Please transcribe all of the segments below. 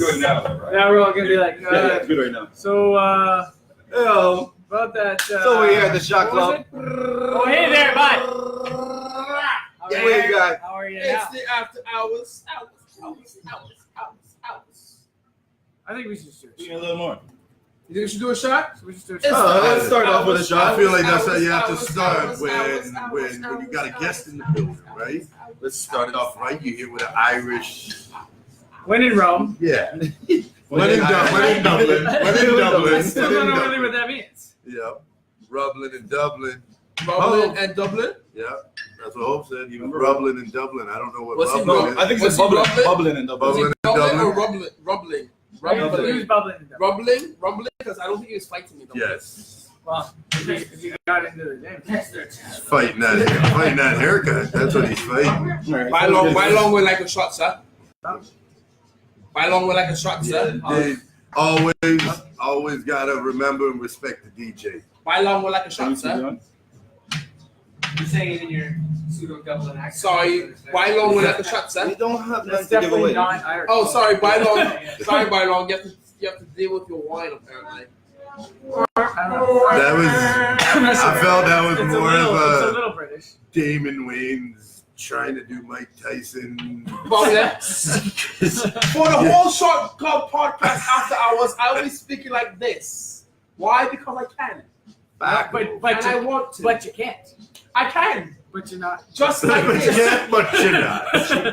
right now. Right? Now we're all gonna be like, Yeah, it's good right now. So, Yo, about that. so we're here at the shot club. Oh, hey there, bud. Yeah, what you got? How are you It's now? the after hours. I think we should search. Give me a little more. You think we should do a shot? So we should search. Let's start off with a shot. I feel like that's how you have to start when you got a guest in the building, right? Let's start it off right. You here with an Irish. When in Rome. Yeah. When in Dublin. I still don't know really what that means. Yeah. Rublin and Dublin. Dublin and Dublin? Yeah. That's what Hope said. He was rubbling in Dublin. I don't know what Was he rubbling is. I think Was it's he bubbling in the Was Bubbling it and Dublin Dublin? or rubbling? He was bubbling. Rumbling? Because I don't think he was fighting me. Yes. Well, if you got into the game. Fighting that haircut. That's what he's fighting. Why long we like a shot, sir? Why long we like a shot, sir? They always gotta remember and respect the DJ. Why long we like a shot, sir? You're saying it in your pseudo Dublin accent. Sorry, why long we like a shot, sir? We don't have That's nothing to give definitely away. not Irish. Oh, sorry, why long? Sorry, why long? You have to deal with your wine apparently. That was. I felt that was It's more it's a of little British. Damon Wayans trying to do Mike Tyson. For the whole short club podcast after hours, I will be speaking like this. Why? Because I can. But I want to. But you can't. I can. But you're not. Just like But you this. can't, but you're not.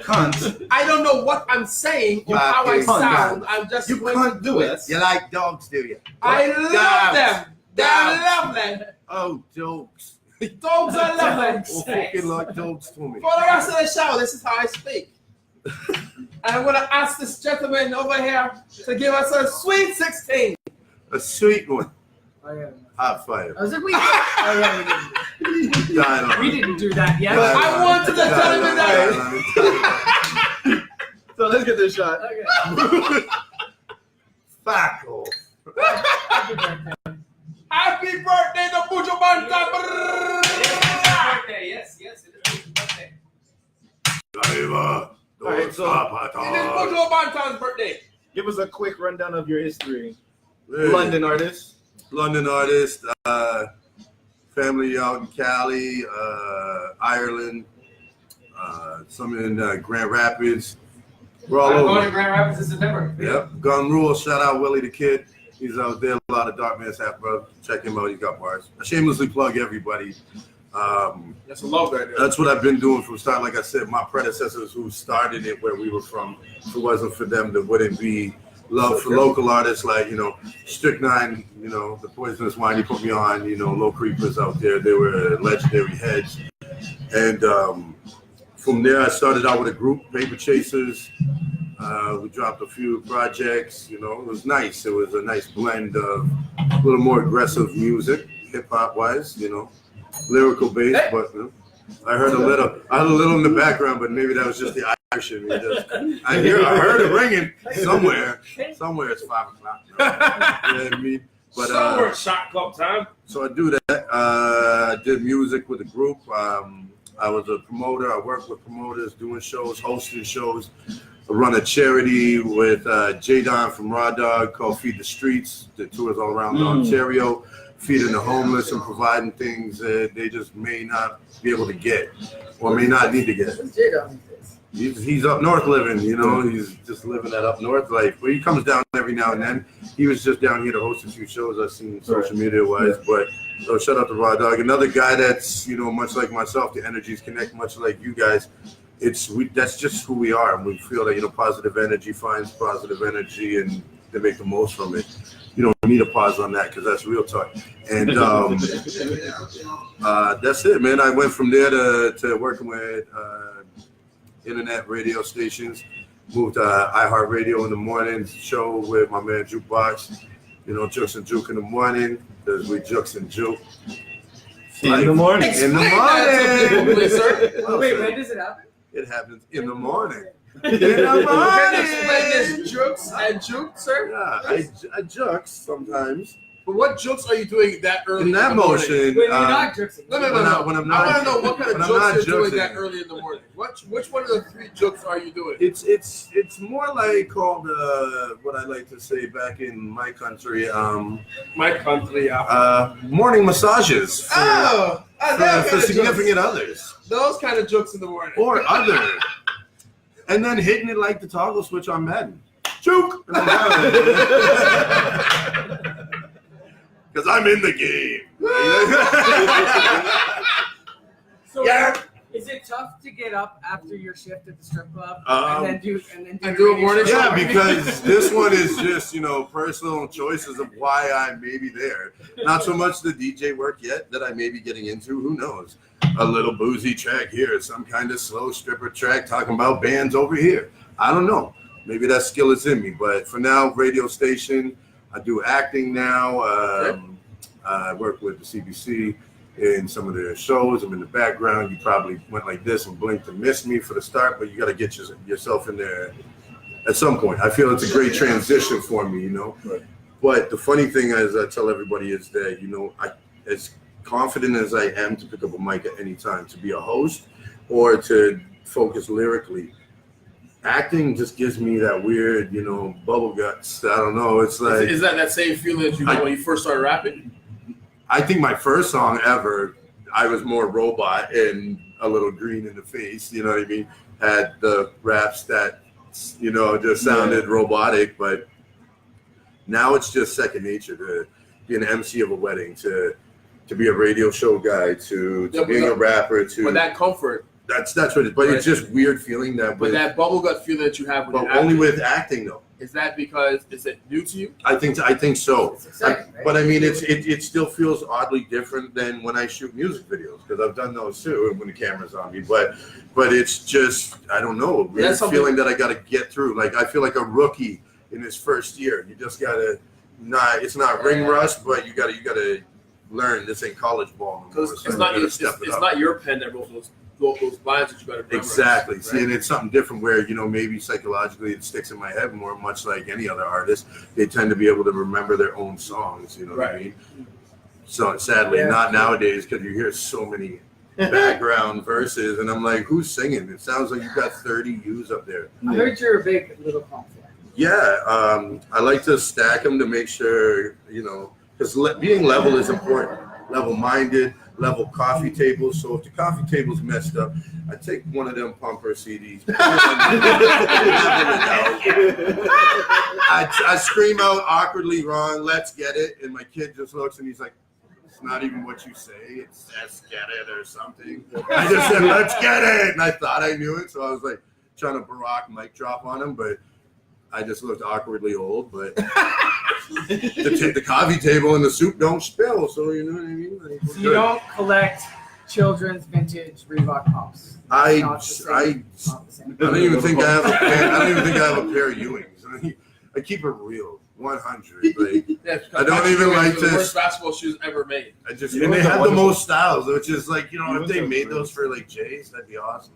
Cunt. I don't know what I'm saying or how I Fucking sound. I'm just You going can't to do it. You like dogs, do you? I love them. I love them. Oh, dogs. Dogs are lovely. Oh, fucking like dogs to me. For the rest of the show, this is how I speak. And I'm going to ask this gentleman over here to give us a sweet 16. A sweet one. Oh, yeah. Hot fire. I was like, we didn't do that yet. I want to tell him that. So let's get this shot. Okay. Fuck off. Happy birthday to Bujo Banta. Yes, it is his birthday. Driver, don't Alright, so- stop at It is all. Bujo Banta's birthday. Give us a quick rundown of your history. Hey, London artist. London artist, family out in Cali, Ireland, some in Grand Rapids. We're all I'm over. going to Grand Rapids in September. Yep. Gun Rule. Shout out Willie the Kid. He's out there. A lot of Dark Man's half brother. Check him out. He's got bars. I shamelessly plug everybody. That's a love right there. That's what I've been doing from start. Like I said, my predecessors who started it where we were from. If it wasn't for them, there wouldn't be love for local artists like, Strychnine, the Poisonous Wine he put me on, Low Creepers out there. They were legendary heads. And from there, I started out with a group, Paper Chasers. We dropped a few projects, it was nice. It was a nice blend of a little more aggressive music, hip-hop wise, lyrical based, but I heard a little in the background, but maybe that was just the Irish in me. I heard it ringing somewhere. Somewhere it's 5 o'clock. You know what I mean? But Somewhere it's shot club time. so I do that. I did music with a group. I was a promoter. I worked with promoters, doing shows, hosting shows. I run a charity with J-Don from Raw Dog called Feed the Streets. The tours all around Ontario, feeding the homeless and providing things that they just may not be able to get or may not need to get. He's up north living, he's just living that up north life. But he comes down every now and then. He was just down here to host a few shows I've seen social media wise. But so shout out to Raw Dog. Another guy that's, much like myself, the energies connect much like you guys. That's just who we are. And we feel that, positive energy finds positive energy and they make the most from it. You don't need a pause on that because that's real talk. And that's it, man. I went from there to working with internet radio stations. Moved to iHeartRadio in the morning show with my man Jukebox. Jux and Juke in the morning. Because we Jux and Juke. In the morning. In the morning. Wait, when does it happen? It happens in the morning. Can you explain this Jux and Juke, sir? Yeah, I Jux sometimes. But what jokes are you doing that early? In that the morning? motion, When you're not juxing. No. when I'm I not, want to know what kind of when I'm jokes not you're doing juxing. that early in the morning. Which one of the 3 jokes are you doing? It's more like called what I like to say back in my country, My country, yeah. morning massages for for significant others Those kind of jokes in the morning. or other, and then hitting it like the toggle switch on Madden. Juke! Because I'm in the game. So Yeah. is it tough to get up after your shift at the strip club Um, and then do a morning show? Yeah, because this one is just, personal choices of why I may be there. Not so much the DJ work yet that I may be getting into. Who knows? A little boozy track here, some kind of slow stripper track talking about bands over here. I don't know. Maybe that skill is in me. But for now, radio station. I do acting now. I work with the CBC in some of their shows. I'm in the background. You probably went like this and blinked and missed me for the start, but you got to get yourself in there at some point. I feel it's a great transition for me, Right. But the funny thing, as I tell everybody, is that, as confident as I am to pick up a mic at any time, to be a host or to focus lyrically, acting just gives me that weird, bubble guts. I don't know. It's like, Is that same feeling that you got when you first started rapping? I think my first song ever, I was more robot and a little green in the face. You know what I mean? Had the raps that, just sounded robotic, but now it's just second nature to be an MC of a wedding, to be a radio show guy, to being a rapper, to. But that comfort. That's what it is. But it's just weird feeling that. But that bubble gut feeling that you have when you're only acting, with acting though. is that because is it new to you? I think so. It's exciting, right? But I mean, it still feels oddly different than when I shoot music videos, because I've done those too when the camera's on me. But it's just, I don't know, a weird feeling that I got to get through. Like I feel like a rookie in his first year. You just gotta it's not ring rust, but you gotta learn. This ain't college ball no more. Because it's not your pen that wrote those lines that you got to remember. Exactly. Right? See, and it's something different where, maybe psychologically it sticks in my head more, much like any other artist. They tend to be able to remember their own songs, what I mean? So sadly, not nowadays, because you hear so many background verses, and I'm like, who's singing? It sounds like you've got 30 U's up there. I heard you're a big Little Pump fan. Yeah, I like to stack them to make sure, because being level is important. Level-minded, level coffee tables. So if the coffee table's messed up, I take one of them Pumper CDs. I scream out awkwardly wrong, let's get it. And my kid just looks and he's like, it's not even what you say. It's let's get it or something. I just said, let's get it. And I thought I knew it. So I was like trying to Barack mic drop on him, but I just looked awkwardly old, but the coffee table and the soup don't spill, so you know what I mean? Like, so you don't collect children's vintage Reebok pumps? I don't even think I have a pair. I don't even think I have a pair of Ewings. I keep it real, 100. Like I don't even like the worst basketball shoes ever made. And they have the most styles, which is like, if they made those for like Jays, that'd be awesome.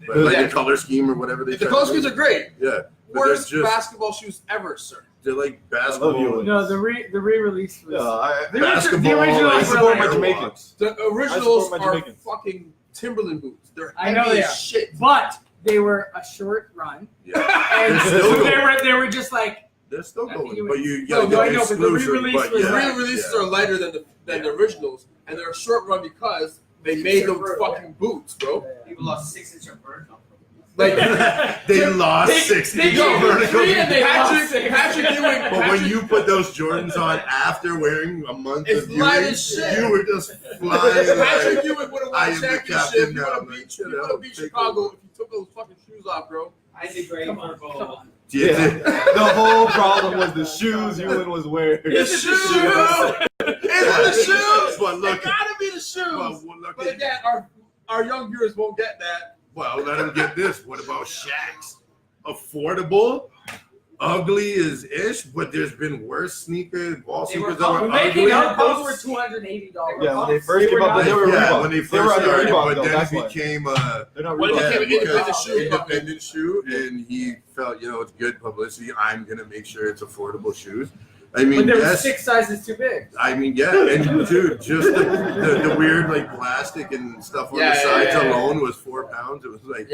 But like the color scheme or whatever they. The color schemes are great. Yeah. Worst basketball shoes ever, sir. They're like basketball. No, the re-release was. Basketball. I support my Jamaicans. The originals are fucking Timberland boots. They're I know heavy they as are. shit. But they were a short run. Yeah. And still they were just like. They're still going, but you No, got I know, but the re-release was The re-releases are lighter than the originals, and they're a short run because they made them fucking boots, bro. People lost 6 inches of vertical. Like they lost 6 inches of vertical. Patrick Ewing. But when you put those Jordans on after wearing a month It's of light Ewing, as shit. you were just flying. Patrick Ewing would have I won am a the championship. captain You now, would man. have beat Chicago if you took those fucking shoes off, bro. I agree. Purple. The whole problem was the shoes Ewan was wearing. The shoes, bro. It's the shoes. But look, It gotta be the shoes. But again, our young viewers won't get that. well, let them get this. What about Shaq's? Affordable, ugly as ish, but there's been worse sneakers, ball sneakers that were ugly. Those were $280. Yeah, when they first came up, they were Reebok. when they They were first under started, Reebok, but though, then that's it why. became They're not When it Reebok. became an independent because shoe, independent shoe, and he felt, it's good publicity. I'm gonna make sure it's affordable shoes. I mean, But there were yes. 6 sizes too big. I mean, yeah, and dude, just the weird like plastic and stuff on the sides alone was 4 pounds. It was like,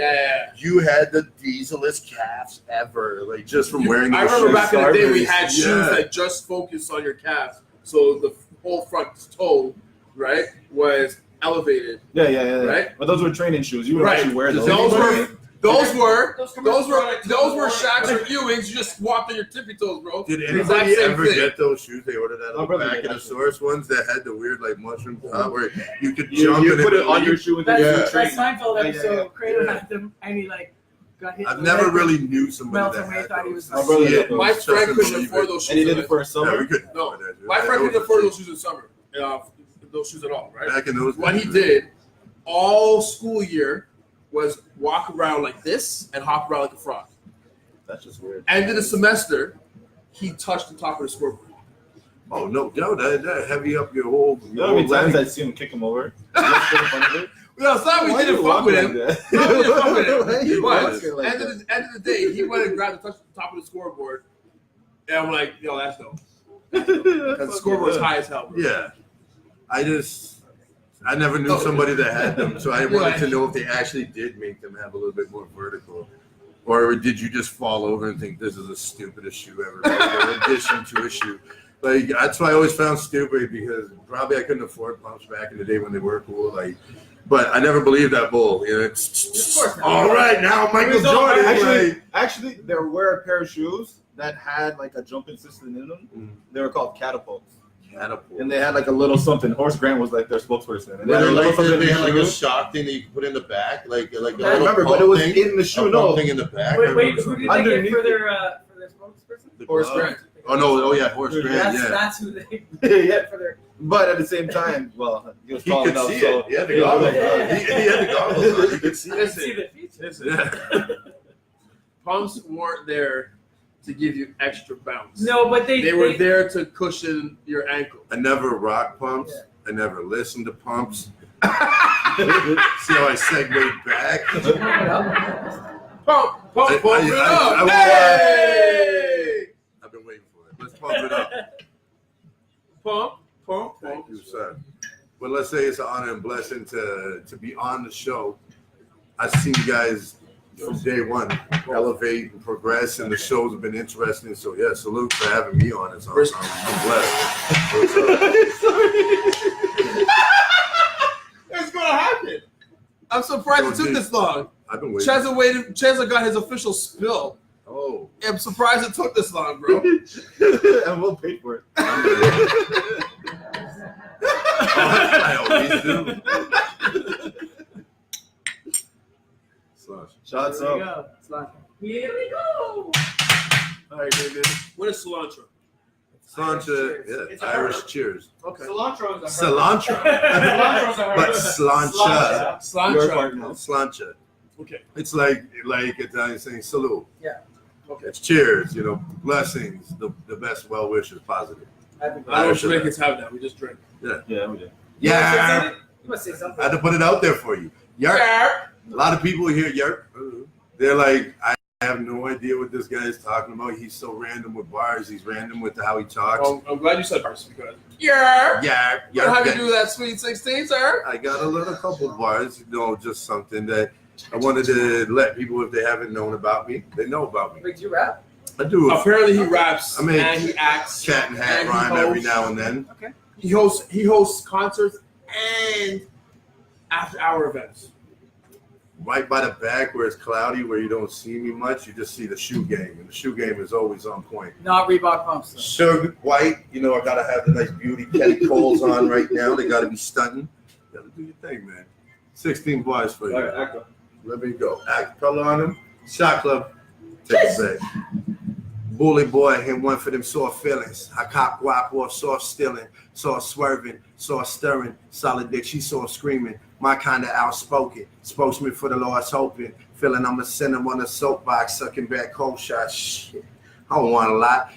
you had the dieselest calves ever, like just from wearing. I those remember shoes. back in the day we had shoes Yeah. that just focused on your calves, so the whole front toe, right, was elevated. Yeah. Right? But those were training shoes. You would Right. actually wear those. Those were Those were Shaq's or Ewing's. You just walked on your tippy toes, bro. Did Exact anybody same ever thing. get those shoes they ordered out My of the brother back did, of the source ones that had the weird like mushroom top where you could You jump and put it on your shoe and then That's you that train. Seinfeld Yeah, episode. Kramer yeah. had them, and he like got hit. I've in the never leg. really knew somebody Melted that when he had thought he those. was My brother See got it, those. My just friend to couldn't believe afford it. those shoes. And he did in it for a Yeah, summer. we could. No, afford that, dude. my Yeah, friend those couldn't are afford cheap. those shoes in summer. Those shoes at all, right? Back in those What he days, did all school year was walk around like this and hop around like a frog. That's just weird. End of the semester, he touched the top of the scoreboard. Oh no, that heavy up your whole. You know how many times I see him kick him over? Just for the fun of it? No, it's not we Why didn't you fuck with walking him. like that? No, we didn't fuck with him. Why you But walking like end of the day, he went and grabbed the top of the scoreboard, and I'm like, yo, that's dope. Because the scoreboard's high as hell, bro. Yeah, I never knew somebody that had them, so I wanted to know if they actually did make them have a little bit more vertical, or did you just fall over and think this is the stupidest shoe ever made in addition to a shoe? Like that's why I always found stupid because probably I couldn't afford pumps back in the day when they were cool. Like, but I never believed that bull. You know, it's Of course not. all right now, Michael Jordan. Actually, there were a pair of shoes that had like a jumping system in them. They were called catapults. Catapult. And they had like a little something. Horace Grant was like their spokesperson. And Were they they had a little like something in they the had like a shoe. shock thing that you could put in the back, like a I little remember, but pump it was thing, in the shoe. a No, pump thing in the back. I Wait, remember who that. did they get Underneath for their spokesperson? The Horace glove. Grant. Oh no! Oh yeah, Horace Grant. That's Yeah, that's who they yeah. get for their. But at the same time, well, he was he tall could enough, see so it. He had the goggles on. He had the goggles on. You could see I it. see the features. Yeah. Pumps weren't there to give you extra bounce. No, but They were there to cushion your ankle. I never rock pumps. I never listened to pumps. See how I segued back? Pump it up. I- Hey! I've been waiting for it. Let's pump it up. Pump. Thank you, sir. But let's say it's an honor and blessing to be on the show. I've seen you guys from day one elevate and progress, and the shows have been interesting. So yeah, salute for having me on. I'm blessed. What's up? It's gonna happen. I'm surprised it took this long. I've been waiting. Cheza got his official spill. Oh, I'm surprised it took this long, bro. and we'll pay for it. I always do. Slush. Shots There we up. go. It's like, here we go. All right, David. What is cilantro? Slancha, It's a yeah, Irish herb. cheers. Okay. Cilantro is a herb. Cilantro. Cilantro's a herb. But slancha. Your Cilantro. part now. Slancha. Okay. It's like Italian saying salute. Yeah. Okay. It's cheers, blessings, the best well wishes, positive. I think I don't Jamaicans have that. We just drink. Yeah, we did. Yeah. You must say I something. had to put it out there for you. Yarp. A lot of people hear yarp. They're like, I have no idea what this guy is talking about. He's so random with bars. He's random with how he talks. Well, I'm glad you said bars because yeah. Yarp. How you Yarp. do that sweet 16, sir? I got a little couple bars, just something that I wanted to let people, if they haven't known about me, they know about me. Wait, do you rap? I do. Apparently he raps I mean, and he acts. Cat and hat and he rhyme every hosts. now and then. Okay. He hosts concerts and after hour events. Right by the back where it's cloudy, where you don't see me much, you just see the shoe game. And the shoe game is always on point. Not Reebok pumps. Though. Sugar white, I gotta have the nice beauty Kelly Coles on right now. They gotta be stunting. You gotta do your thing, man. 16 bars for you. All right, act up. Let me go. Act color on him. Shot club. Take it back. Bully boy, him one for them sore feelings. I cop guap off soft stealing, saw swerving, saw stirring, solid dick, she saw screaming. My kind of outspoken, spokesman for the lost hoping, feeling I'ma send him on a soapbox, sucking back cold shots. Shit, I don't want a lot.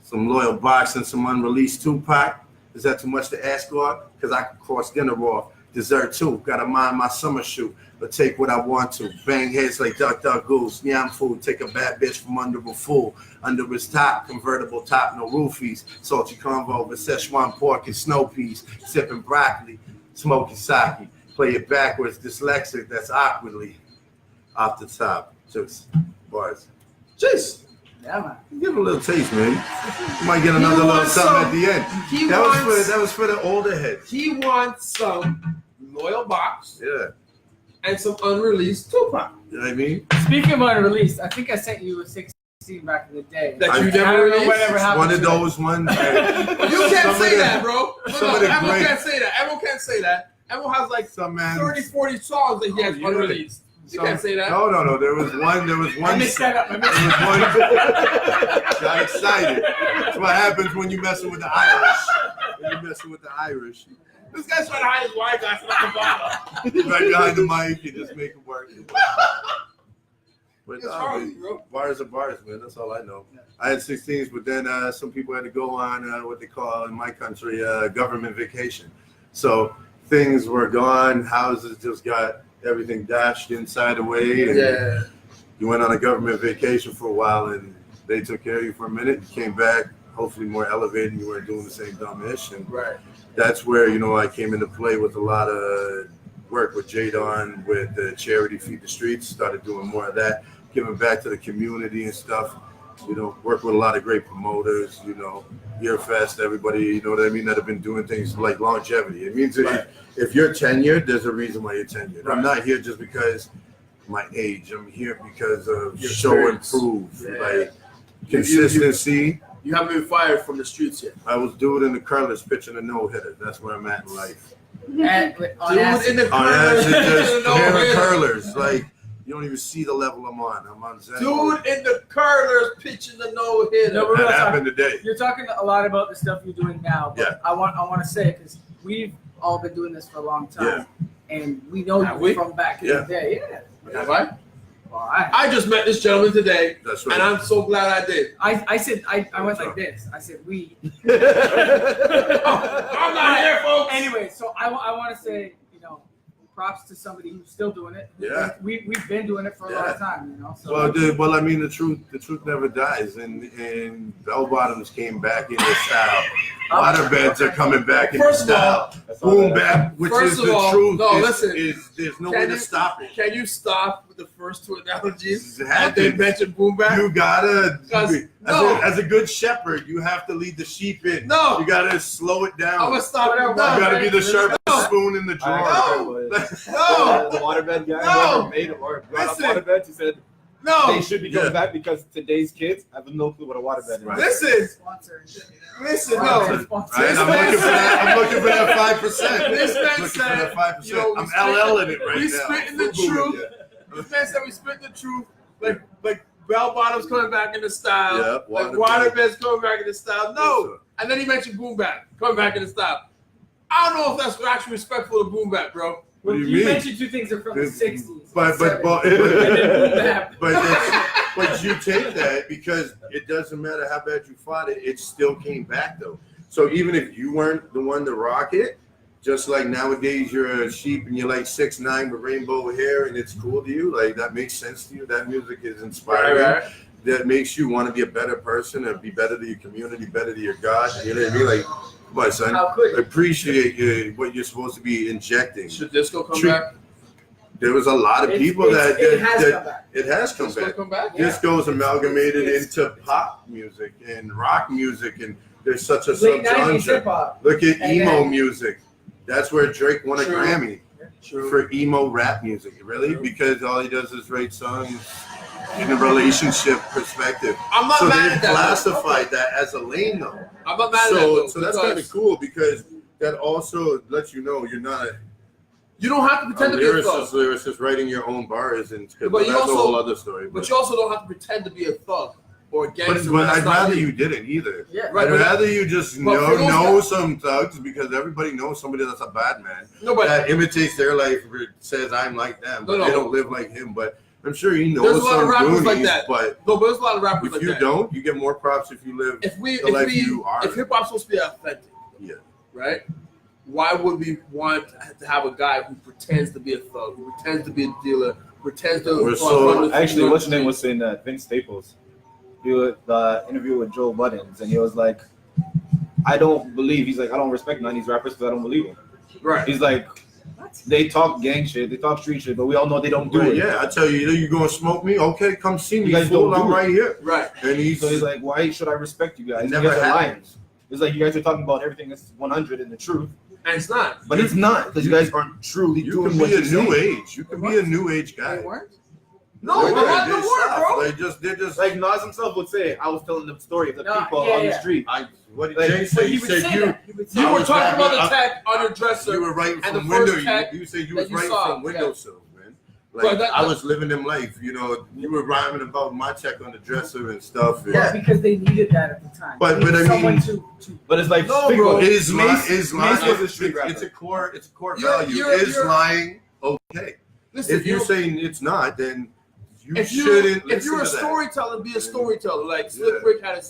Some loyal box and some unreleased Tupac. Is that too much to ask for? Because I can cross dinner off. Dessert too, gotta mind my summer shoe, but take what I want to. Bang heads like Duck Duck Goose, yam food, take a bad bitch from under a fool. Under his top, convertible top, no roofies. Salty convo with Szechuan pork and snow peas. Sipping broccoli, smoking sake. Play it backwards, dyslexic, that's awkwardly. Off the top, just bars. Just Yeah, man. Give it a little taste, man. You might get another little wants something some- at the end. he That wants was for the older heads. he wants some Loyal Box Yeah, and some unreleased Tupac you know what I mean? Speaking of unreleased, I think I sent you a 16 back in the day. that you I I never don't know released. whatever happened One of to it. those ones. You can't Some say of that, the- bro. some of the Everyone great- can't say that. Everyone can't say that. Everyone has like Some man. 30, 40 songs that he has Oh, yeah. unreleased. You some- can't say that. No. There was one. I mixed that up. I mixed There that was one. Got excited. That's what happens when you messing with the Irish. When you messing with the Irish. This guy's trying to hide his wine glass at the bottom. Right behind the mic, you just make it work. But It's hard, bro. bars are bars, man. That's all I know. I had 16s, but then some people had to go on what they call in my country government vacation. So things were gone. Houses just got everything dashed inside away. And Yeah. you went on a government vacation for a while, and they took care of you for a minute. You came back, hopefully more elevated. You weren't doing the same dumb-ish. And Right. that's where, I came into play with a lot of work with Jadon, with the charity Feed the Streets, started doing more of that, giving back to the community and stuff. Work with a lot of great promoters, Yearfest, everybody, you know what I mean, that have been doing things like longevity. It means that if you're tenured, there's a reason why you're tenured. I'm not here just because of my age. I'm here because of Your show and experience. prove, Yeah. like consistency. You haven't been fired from the streets yet. I was doing in the curlers pitching a no-hitter. That's where I'm at in life. And, on Dude acid. in the On acid, just no hair and hitter. curlers. Like, you don't even see the level I'm on. I'm on Zen. Dude in the curlers pitching the no hitter. No, but That we're happened today. You're talking a lot about the stuff you're doing now, but Yeah. I want to say, because we've all been doing this for a long time, and we know Have you we? from back in Yeah. the day. Yeah. Have I? Well, I just met this gentleman today, That's and right. I'm so glad I did. I said I went like this. I said we. I'm not here, folks. Anyway, so I want to say, props to somebody who's still doing it. Yeah. We've been doing it for a long time, So Well, I mean, the truth never dies, and bell bottoms came back into style. Waterbeds are coming back into First of style. Boom bap, which First is of the all, truth. no, is, listen. is there's no Can way to you- stop it. Can you stop with the first two analogies? It And happens. then mention boom bap? You gotta, Because- as a good shepherd, you have to lead the sheep in. No. You gotta slow it down. I'm gonna stop you. You gotta be the No. sharpest No. spoon in the drawer. No. No, the waterbed guy, No. whoever made it or brought up Listen. waterbeds, he said No. they should be coming Yeah. back because today's kids have no clue what a waterbed is. Right. Listen. sponsor. Listen, Right, no. I'm This looking man for that. I'm looking for that 5%. This man looking for said, that 5%. you know, I'm we LL in it right we now. spitting the Full boom, truth. This man said we spit the truth. Like bell bottoms coming back into style. Yeah, Like waterbed. waterbeds coming back into style. No. And then he mentioned boom bap coming back into style. I don't know if that's actually respectful to boom bap, bro. What do you you mean? mentioned two things are from the 60s. But 70s, and then boom bap. but you take that because it doesn't matter how bad you fought it, it still came back though. So even if you weren't the one to rock it, just like nowadays you're a sheep and you're like 6'9" with rainbow hair and it's cool to you, like that makes sense to you. That music is inspiring. Right. That makes you want to be a better person and be better to your community, better to your God. You know what I mean? Like, come on, son. How could you? Appreciate what you're supposed to be injecting. Should disco come Treat- back? There was a lot of people it has that come back. it has come Disco back. come back? Yeah. Disco's amalgamated into pop music and rock music, and there's such a Late 90s subgenre. hip hop. Look at And emo then- music. That's where Drake won a True. Grammy True. for emo rap music. Really? True. Because all he does is write songs in a relationship perspective. I'm not So mad they at that. classified that as a lane though. I'm not mad at that. Though, So that's because kind of cool because that also lets you know you're not You don't have to a pretend to be a thug. lyricist writing your own bars, and But that's you a also- whole other story. But you also don't have to pretend to be a thug or a But gangster. I'd That's not rather you didn't either. Yeah. Right, I'd but- rather you just but for those know guys- some thugs because everybody knows somebody that's a bad man No, but that imitates their life or says I'm like them, but No, no. they don't live like him. But I'm sure he There's knows a lot of some rappers goonies. like that. But no, but there's a lot of rappers if like you that. don't, you get more props if you live. If the life you are. hip hop's supposed to be authentic, Yeah. right? why would we want to have a guy who pretends to be a thug, who pretends to be a dealer, pretends to? Actually, what's your name was saying that Vince Staples. He was the interview with Joe Buttons, and he was like, I don't respect none of these rappers because I don't believe them. Right. He's like, they talk gang shit, they talk street shit, but we all know they don't do it. Yeah, I tell you, you gonna smoke me? Okay, come see me. You guys fool, don't do I'm it. right here. Right. And So he's like, why should I respect you guys? It You never guys are lying. happens. It's like you guys are talking about everything that's 100 and the truth, And it's not. but it's not because you guys aren't truly you doing can what be a you're new saying. age. You can be a new age guy. They weren't? No, They're but not the soft. word, bro. They're just Like Nas himself would say, I was telling the story of the No, people yeah, on the yeah. street. What did Like, Jay But say? he He would said say you. that. He would say You that. were was talking about the rapping- tag on your dresser. You were writing And from the first window. tag You said you that was you writing saw, from yeah. windowsills, man. But Like that- I was living them life. You know, you were rhyming about my check on the dresser and stuff. and- Yeah, because they needed that at the time. But- They but needed I mean- someone to But it's like, No, think bro. about it. Is Mace was a street it's a core You're- value. you're- Is you're- lying okay? Listen, If you're saying it's not, then you if shouldn't. if you're a listen to that. storyteller, be a storyteller. Like Slick Yeah. Rick had a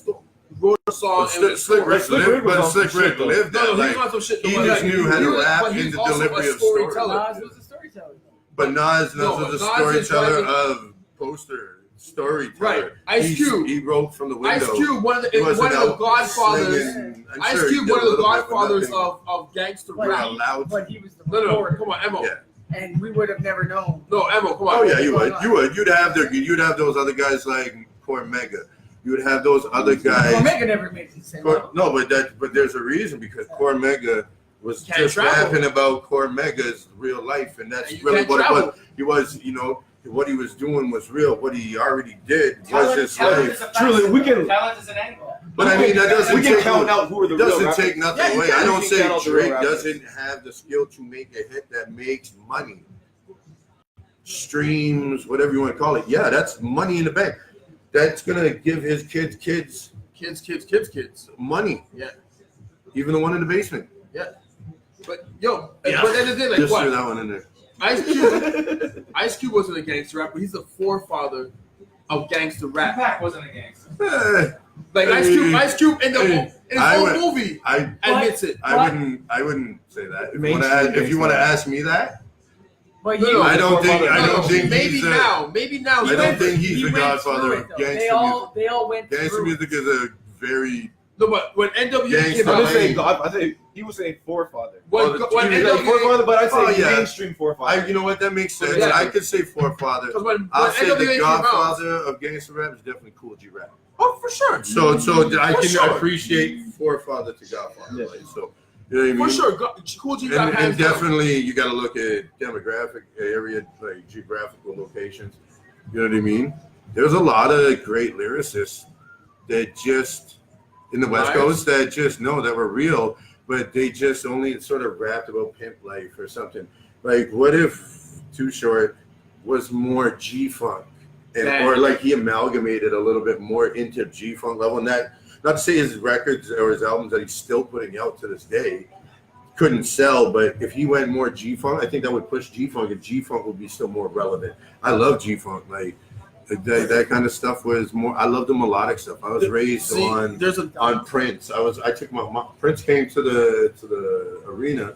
wrote a song. But and it was a Slick story. Rick Slick Rick lived, was but on Slick some Rick shit, though. lived No, that. no, he Like, was on some shit. he but just like, knew how to rap but he's in the also delivery a of stories. storyteller. Nas was a storyteller. But Nas No, was a Nas is storyteller like of poster storyteller. Right. Ice Cube. He wrote from the window. Ice Cube, one of He the wasn't out godfathers. slinging- I'm Ice sure he Cube, did one a of the little bit, but godfathers nothing- of gangster But rap. he, allowed. but he was the No, reporter, come on, Emo. Yeah. and we would have never known. No, Emo, come on. Oh yeah, you would. on? You would. You'd have those other guys like Core Mega. You would have those other guys. Omega never made the same level. No, but there's a reason because Core Mega was Can't just travel. rapping about Core Mega's real life, and that's And you really can't what it travel. was. He was, what he was doing was real. What he already did was Talent his is life. a Truly, we can- Talent is an angle. But I mean, that doesn't we can take count out who are the it real doesn't rappers. take nothing Yeah, you away. can. I You don't can say count out the real Drake rappers. doesn't have the skill to make a hit that makes money. Streams, whatever you want to call it. Yeah, that's money in the bank. That's gonna give his kids Kids. money. Yeah. Even the one in the basement. But yo, Yeah. but then the thing, like Just threw what? that one in there. Ice Cube wasn't a gangster rapper. He's the forefather of gangster rap. Tupac wasn't a gangster. Eh, Like Ice Cube in his I own would- movie I admits it. I wouldn't say that. Mainstream If you want to gangster. ask me that, But No, he no, was I the don't think forefather. I don't think maybe he's maybe now. I he don't went- think he's He the went godfather through of it, though. gangster They all went music. Gangster through. music is a very No, but when NWA Gangster came I out, didn't say Hey. God. I think he was saying forefather. when Oh, the when two- He's like NWA, forefather, but I say Oh, yeah. mainstream forefather. You know what, that makes sense. Yeah. I could say forefather. because when I'll say NWA the came out, godfather of gangster rap is definitely Cool G Rap. oh for sure, So I For can sure. appreciate forefather to godfather. Yeah. Like, so you know what I mean? for sure, Cool G Rap And hands down. definitely you got to look at demographic area, like geographical locations. You know what I mean? There's a lot of great lyricists that just in the West Right. Coast that just know that were real, but they just only sort of rapped about pimp life or something. Like, what if Too Short was more G-Funk, Man. or like he amalgamated a little bit more into G-Funk level, and that not to say his records or his albums that he's still putting out to this day couldn't sell, but if he went more G-Funk, I think that would push G-Funk, and G-Funk would be still more relevant. I love G-Funk, like that kind of stuff was more. I love the melodic stuff. I was raised See, on there's a Prince. I took my Prince came to the arena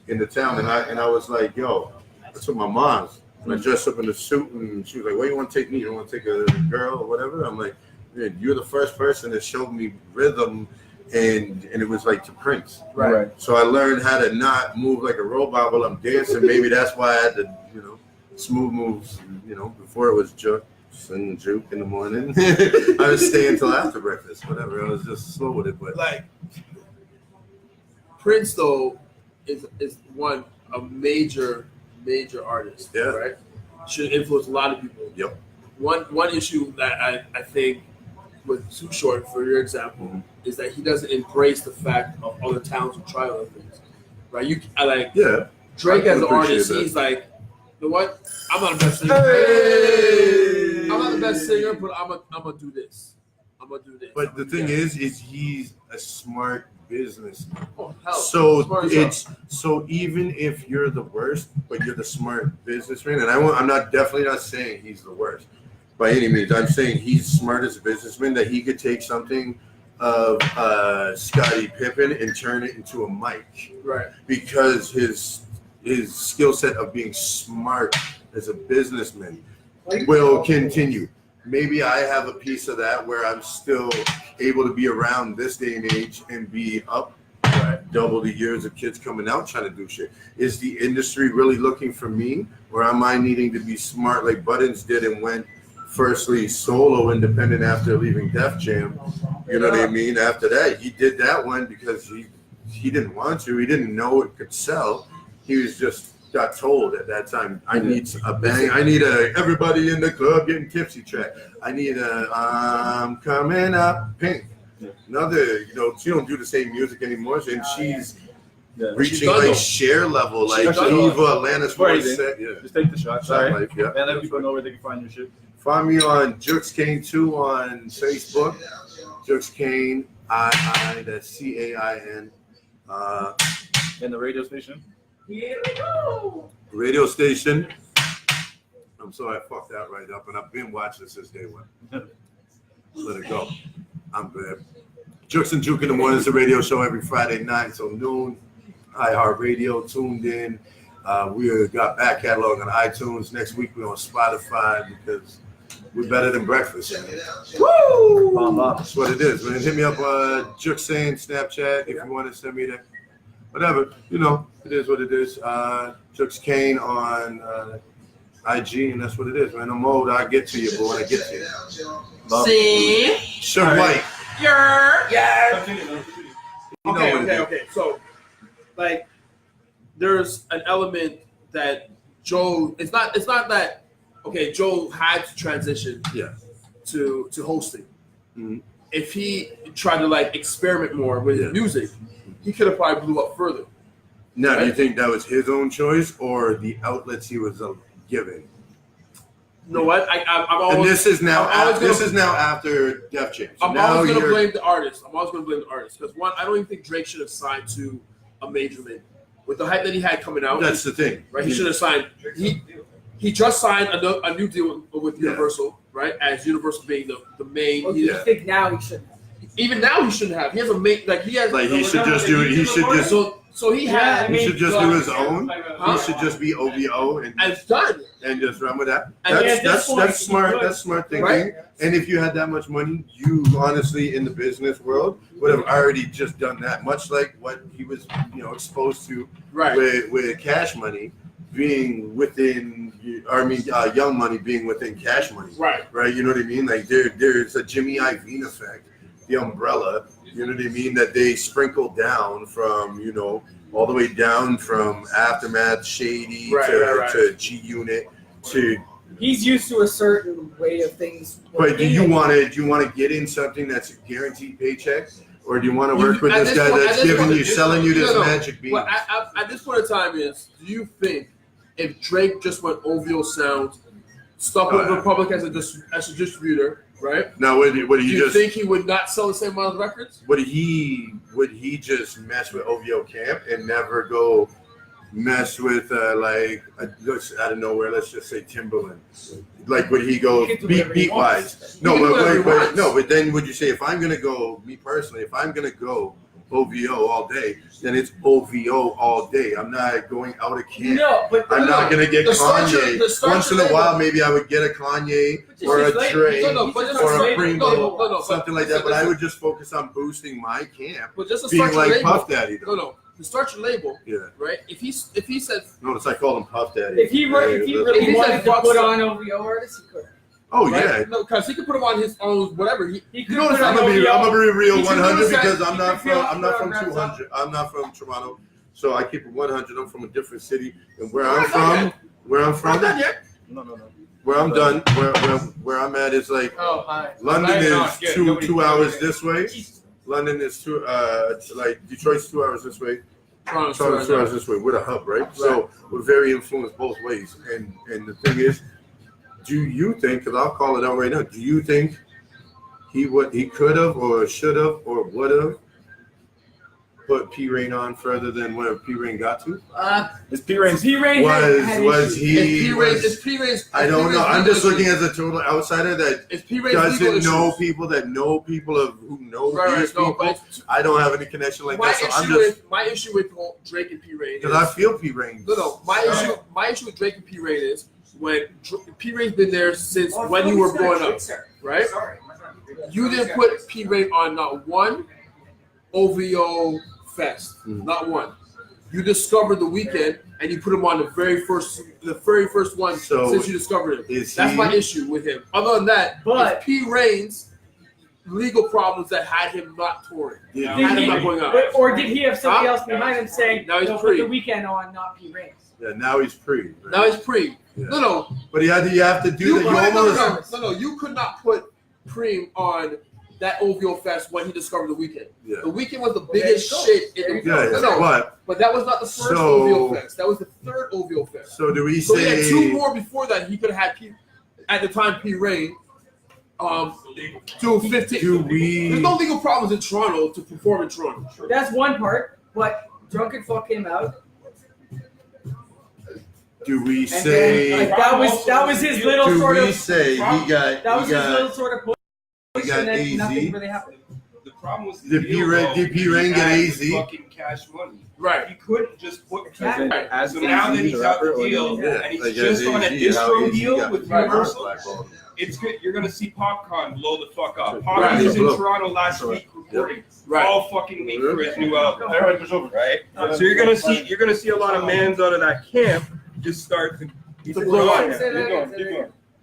in the town, and I was like, yo, that's what my mom's. And I dressed up in a suit, and she was like, where you want to take me? You want to take a girl or whatever? I'm like, man, you're the first person that showed me rhythm, and it was like to Prince. Right. So I learned how to not move like a robot while I'm dancing. Maybe that's why I had the smooth moves. Before it was Jux and Juke in the morning. I was staying until after breakfast. Whatever. I was just slow with it, but like Prince though is a major artist. Yeah. Right. Should influence a lot of people. Yep. One issue that I think with Too Short, for your example, Mhm. is that he doesn't embrace the fact of other talents who try other things. Right. yeah. Drake I as an appreciate artist, that. he's like, you know what? I'm not the best singer. Hey! I'm not the best singer, but I'm gonna do this. I'm gonna do this. But the thing is he's a smart businessman. oh, hell, So smart as hell. so even if you're the worst, but you're the smart businessman, and I'm definitely not saying he's the worst by any means. I'm saying he's smart as a businessman, that he could take something of Scottie Pippen and turn it into a mic. Right. Because his skill set of being smart as a businessman will continue. Maybe I have a piece of that where I'm still able to be around this day and age and be up double the years of kids coming out trying to do shit. Is the industry really looking for me, or am I needing to be smart like Buttons did and went firstly solo independent after leaving Def Jam? You know what I mean? After that, he did that one because he didn't want to. He didn't know it could sell. He was just got told at that time, I need a bang. I need a everybody in the club getting tipsy track. I need a I'm coming up Pink. Another, you know, she don't do the same music anymore, and she's reaching like share level, like Eva, Alanis Morissette. Yeah. Just take the shot. Sorry. Life, yeah. And let people know where they can find your shit. Find me on Jux Cain 2 on Facebook. Jux Cain, that's CAIN. And the radio station. Here we go. Radio station. I'm sorry I fucked that right up, and I've been watching since day one. Let it go. I'm good. Jux and Juke in the Morning is a radio show every Friday night, so noon. iHeartRadio tuned in. We got back catalog on iTunes. Next week we're on Spotify because we're better than breakfast. Woo! That's what it is, man. Hit me up Jux Cain Snapchat if you want to send me that. Whatever, you know, it is what it is. Jux Cain on IG, and that's what it is, man. I'm old, I'll get to you, but when I get to you. See? Sure, White. Yeah. You know what it is. Okay. So, like, there's an element that Joe. It's not that. Okay, Joe had to transition. Yeah. To hosting. Mm-hmm. If he tried to like experiment more with his music, he could have probably blew up further. Now, do you think that was his own choice or the outlets he was given? You know what? I'm always. And this is now. I'm after Def Jam. So I'm now always going to blame the artist. Because one, I don't even think Drake should have signed to a major label with the hype that he had coming out. That's the thing, right? He should have signed. He just signed a new deal with Universal, right? As Universal being the main. Well, you think now he shouldn't have? Even now he shouldn't have. He has a make like he has. Like he should just do. He should just. So he had. He should just do his own. He should just be OVO and done. And just run with that. And That's smart. That's smart thinking. Right? And if you had that much money, you honestly in the business world would have already just done that. Much like what he was, exposed to with Cash Money being within. Young Money being within Cash Money. Right. You know what I mean? Like there's a Jimmy Iovine effect. The umbrella, you know what I mean, that they sprinkled down from, all the way down from Aftermath, Shady to G Unit to. He's used to a certain way of things. But do you want to get in something that's a guaranteed paycheck, or do you want to work with this guy that's selling you this magic bean? Well, at this point in time, do you think if Drake just went OVO sound, stuck with Republic as a distributor? Right now, would you think he would not sell the same amount of records? Would he just mess with OVO Camp and never go mess with out of nowhere? Let's just say Timberland. Like would he go beat wise? No, but then would you say if I'm gonna go, me personally, if I'm gonna go OVO all day, then it's OVO all day. I'm not going out of camp. No, but I'm not gonna get Kanye. Once in a while, maybe I would get a Kanye or a Drake or a Primo, something like that. But I would just focus on boosting my camp, but just being like Puff Daddy. No. To start your label, right? If he said notice I call him Puff Daddy. If he really wanted to put on OVO artists, he could. Oh yeah, no, because he could put him on his own whatever. He could. I'm gonna be real 100 because I'm not from 200. I'm not from Toronto, so I keep it 100. I'm from a different city, and where I'm from. No. Where I'm done. Where I'm at is like London is two hours this way. London is Detroit's 2 hours this way. Toronto's 2 hours this way. We're the hub, right? So we're very influenced both ways. And the thing is, do you think? Because I'll call it out right now. Do you think he could have or should have or would have put P Rain on further than where P Rain got to? Is P-Rain P-Rain Was he? Is P-Rain's? I don't know. I'm just looking as a total outsider that Is P-Rain's doesn't know people that know people of who know these people. I don't have any connection like that, so I'm just. My issue with Drake and P-Rain. Because I feel P Rain. No. My issue with Drake and P-Rain is when P-Rain's been there since when you were growing up, right? You didn't put P-Rain on not one OVO fest, not one. You discovered The Weeknd and you put him on the very first one since you discovered him. That's my issue with him. Other than that, but it's P-Rain's legal problems that had him not touring, had him not going up. Or did he have somebody else behind him saying, now he's put The Weeknd on, not P-Rain? Yeah, now he's pre. Right? Now he's pre. Yeah. No. But you have to do that. No. You could not put Preem on that OVO Fest when he discovered The Weeknd. Yeah. The Weeknd was the biggest shit in the but that was not the first OVO Fest. That was the third OVO Fest. So do we So he had say 2 more before that? He could have had at the time P-Rain. To 15. There's no legal problems in Toronto to perform in Toronto. That's one part, but Drunken Fuck came out. Do we And say then, like, that was his little do sort we of say that was his little sort of push, he got and then AZ? nothing really happened. The problem was Did P-Rain get AZ? Fucking cash money. Right. He couldn't just put. As So now that he's out the deal and he's just on a distro deal with Universal, it's good. You're gonna see Popcorn blow the fuck up. Popcorn was in Toronto last week recording all fucking week for his new album. Right. So you're gonna see a lot of mans out of that camp just start to blow up.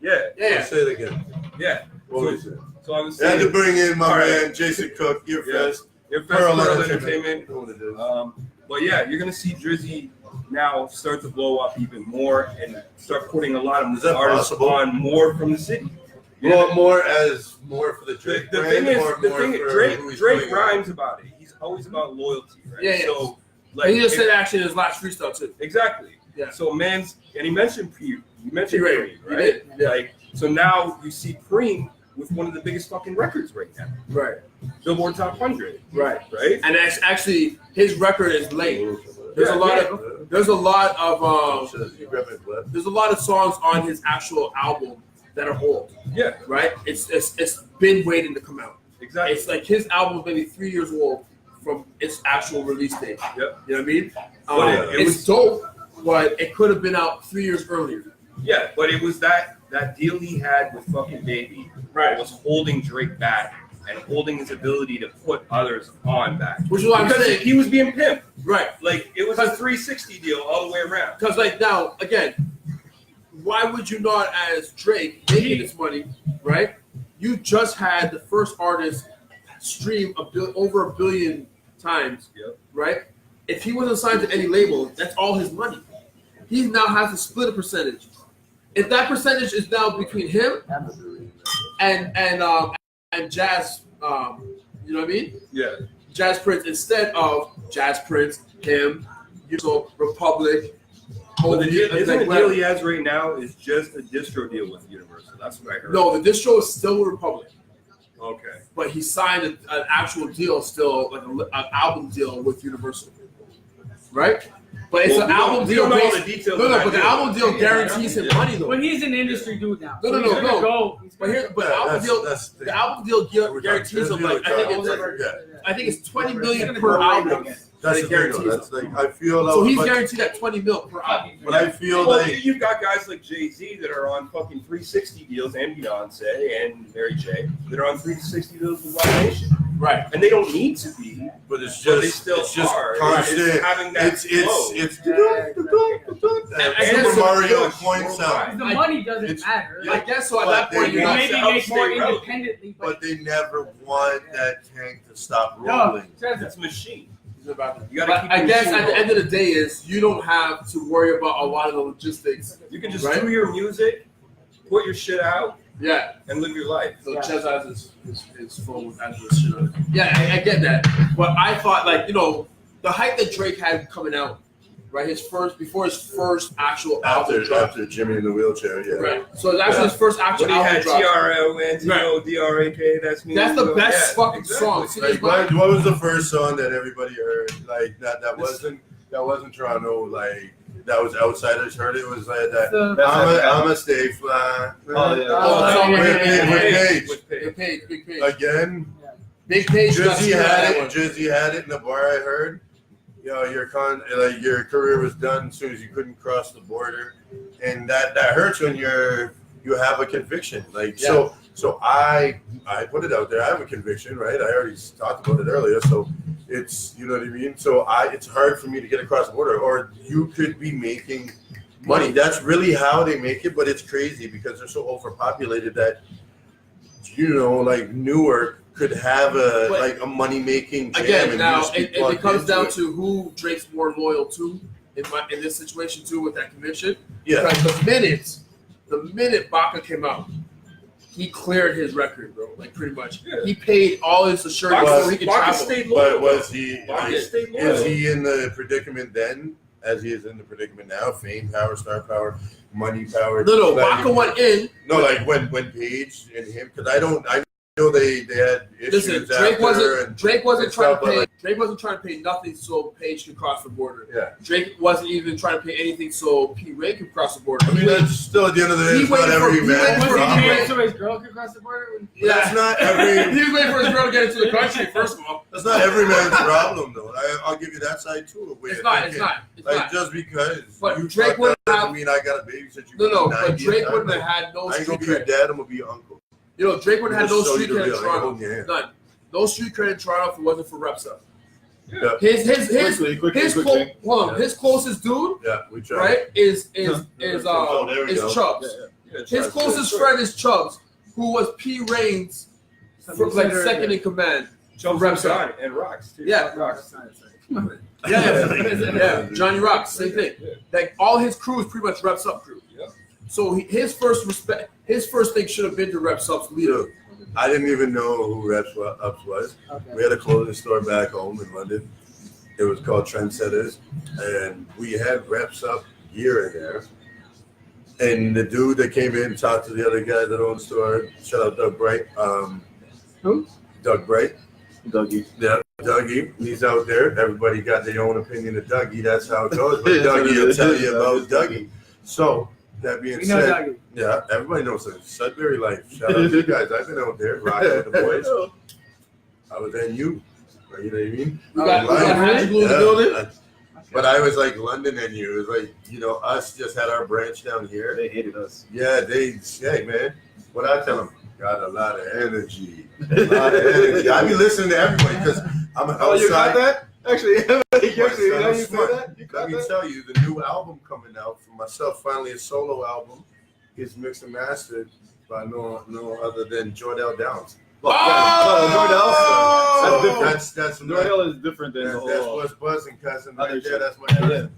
Yeah. Say it again. Yeah. What was it? So I was I had saying. to bring in my man Jason Cook, Your Fest. Your Pearl Pearl Entertainment. Entertainment. But yeah, you're gonna see Drizzy now start to blow up even more and start putting a lot of artists on more from the city. Well, more for the Drake. The thing is, Drake rhymes about it. He's always about loyalty, right? Yeah. So Like, he just said actually in his last freestyle too. Exactly. Yeah. So and he mentioned Preem, right? He did. Yeah. Like, so now you see Preem with one of the biggest fucking records right now. Right. Billboard Top 100. Right. Right. And actually, his record is late. There's a lot of songs on his actual album that are old. Yeah. Right. It's been waiting to come out. Exactly. It's like his album is maybe 3 years old from its actual release date. Yep. You know what I mean? It's dope, but it could have been out 3 years earlier. Yeah, but it was that deal he had with fucking Baby that was holding Drake back and holding his ability to put others on back. Which is why I'm saying he was being pimped. Right. Like, it was a 360 deal all the way around. Because, like, now, again, why would you not, as Drake, making this money, right? You just had the first artist stream over 1 billion times, right? If he wasn't signed to any label, that's all his money. He now has to split a percentage. If that percentage is now between him and Jazz, you know what I mean? Yeah. Jazz Prince instead of Jazz Prince, him, Republic. But the deal he has right now is just a distro deal with Universal. That's what I heard. No, the distro is still with Republic. Okay. But he signed an actual deal still, like an album deal with Universal. Right? But it's an album deal. But the album deal guarantees him money though. But he's an industry dude now. No. The album deal guarantees him like I think it's 20 million per album. That's the guarantees. Like, I feel so he's guaranteed that 20 mil per album. But I feel like you've got guys like Jay-Z that are on fucking 360 deals, and Beyonce and Mary J that are on 360 deals with Wild Nation. Right. And they don't need to be, but it's just constant. It's having that Super Mario points out. The money doesn't matter. I guess so. At that point, you maybe make more independently, but they never want that tank to stop rolling. It's a machine. I guess at the end of the day is you don't have to worry about a lot of the logistics. You can just do your music, put your shit out, and live your life. So Chez has his phone with Angela's shit on it. Yeah, I get that. But I thought, like, the hype that Drake had coming out, right? Before his first actual album drop. After Jimmy in the Wheelchair, yeah. Right. So it's actually his first actual When he album had drop. TRL, DRAK, that's me. That's the best fucking song. See, Like, what was the first song that everybody heard? Like that wasn't Toronto. Like that was outsiders heard it. Was like that. I'ma stay fly. Big Page. Again. Big Page. Drizzy had it in the bar. I heard. Your career was done as soon as you couldn't cross the border, and that hurts when you have a conviction. So I put it out there. I have a conviction, right? I already talked about it earlier. So it's, you know what I mean? So it's hard for me to get across the border, or you could be making money. That's really how they make it, but it's crazy because they're so overpopulated that, like Newark could have a money making jam. Again, now it comes down to who Drake's more loyal to in this situation too with that conviction. Yeah. Because the minute Baca came out, he cleared his record, bro. Like pretty much, he paid all his assurance before he could travel. But was he? Is he in the predicament then, as he is in the predicament now? Fame, power, star power, money, power. No. Baca went in. No, like when Page and him, because I know they had issues. Listen, Drake wasn't trying to pay nothing so Page could cross the border. Yeah. Drake wasn't even trying to pay anything so P. Ray could cross the border. I mean, that's still at the end of the day, it's not every man's problem. So his girl could cross the border? That's not every. He was waiting for his girl to get into the country. First of all, that's not every man's problem, though. I'll give you that side too. It's not. Just because but you Drake would have. I mean, I got a babysit you. No. But Drake wouldn't have had no. I ain't gonna street be your cred. dad. I'm gonna be your uncle. Drake would have had no street cred in Hold Toronto. your hand. None. No street cred in Toronto if it wasn't for Reps Up. Yeah. His closest dude, Yeah, we tried. right, is there we go. Chubbs. Yeah, His closest friend is Chubbs, who was P. Rain's second in command. Chubbs Reps John and Rocks too. Yeah. Rocks. Yeah. Johnny Rocks, same thing. Like all his crew is pretty much Reps Up crew. Yeah. So his first thing should have been to Reps Up's leader. Dude, I didn't even know who Reps Ups was. Okay. We had a clothing store back home in London. It was called Trendsetters, and we had Reps Up here and there. And the dude that came in talked to the other guy that owned the store. Shout out Doug Bright. Who? Doug Bright. Dougie. Yeah, Dougie. He's out there. Everybody got their own opinion of Dougie. That's how it goes. But Dougie will tell you about Dougie. So that being said, yeah, everybody knows it. Sudbury life. Shout out to you guys. I've been out there rocking with the boys. I was in you. You know what I mean? We got Magical in the building. But I was like London and you. It was like, us just had our branch down here. They hated us. Yeah, hey, man. What I tell them, got a lot of energy. I be listening to everybody because I'm outside. Oh, you got that? Actually, Let me tell you, the new album coming out for myself, finally a solo album, is mixed and mastered by no other than Jordell Downs. That's Jordell is different than that's what's buzzing, cousin. Right other there, shit. that's what it is.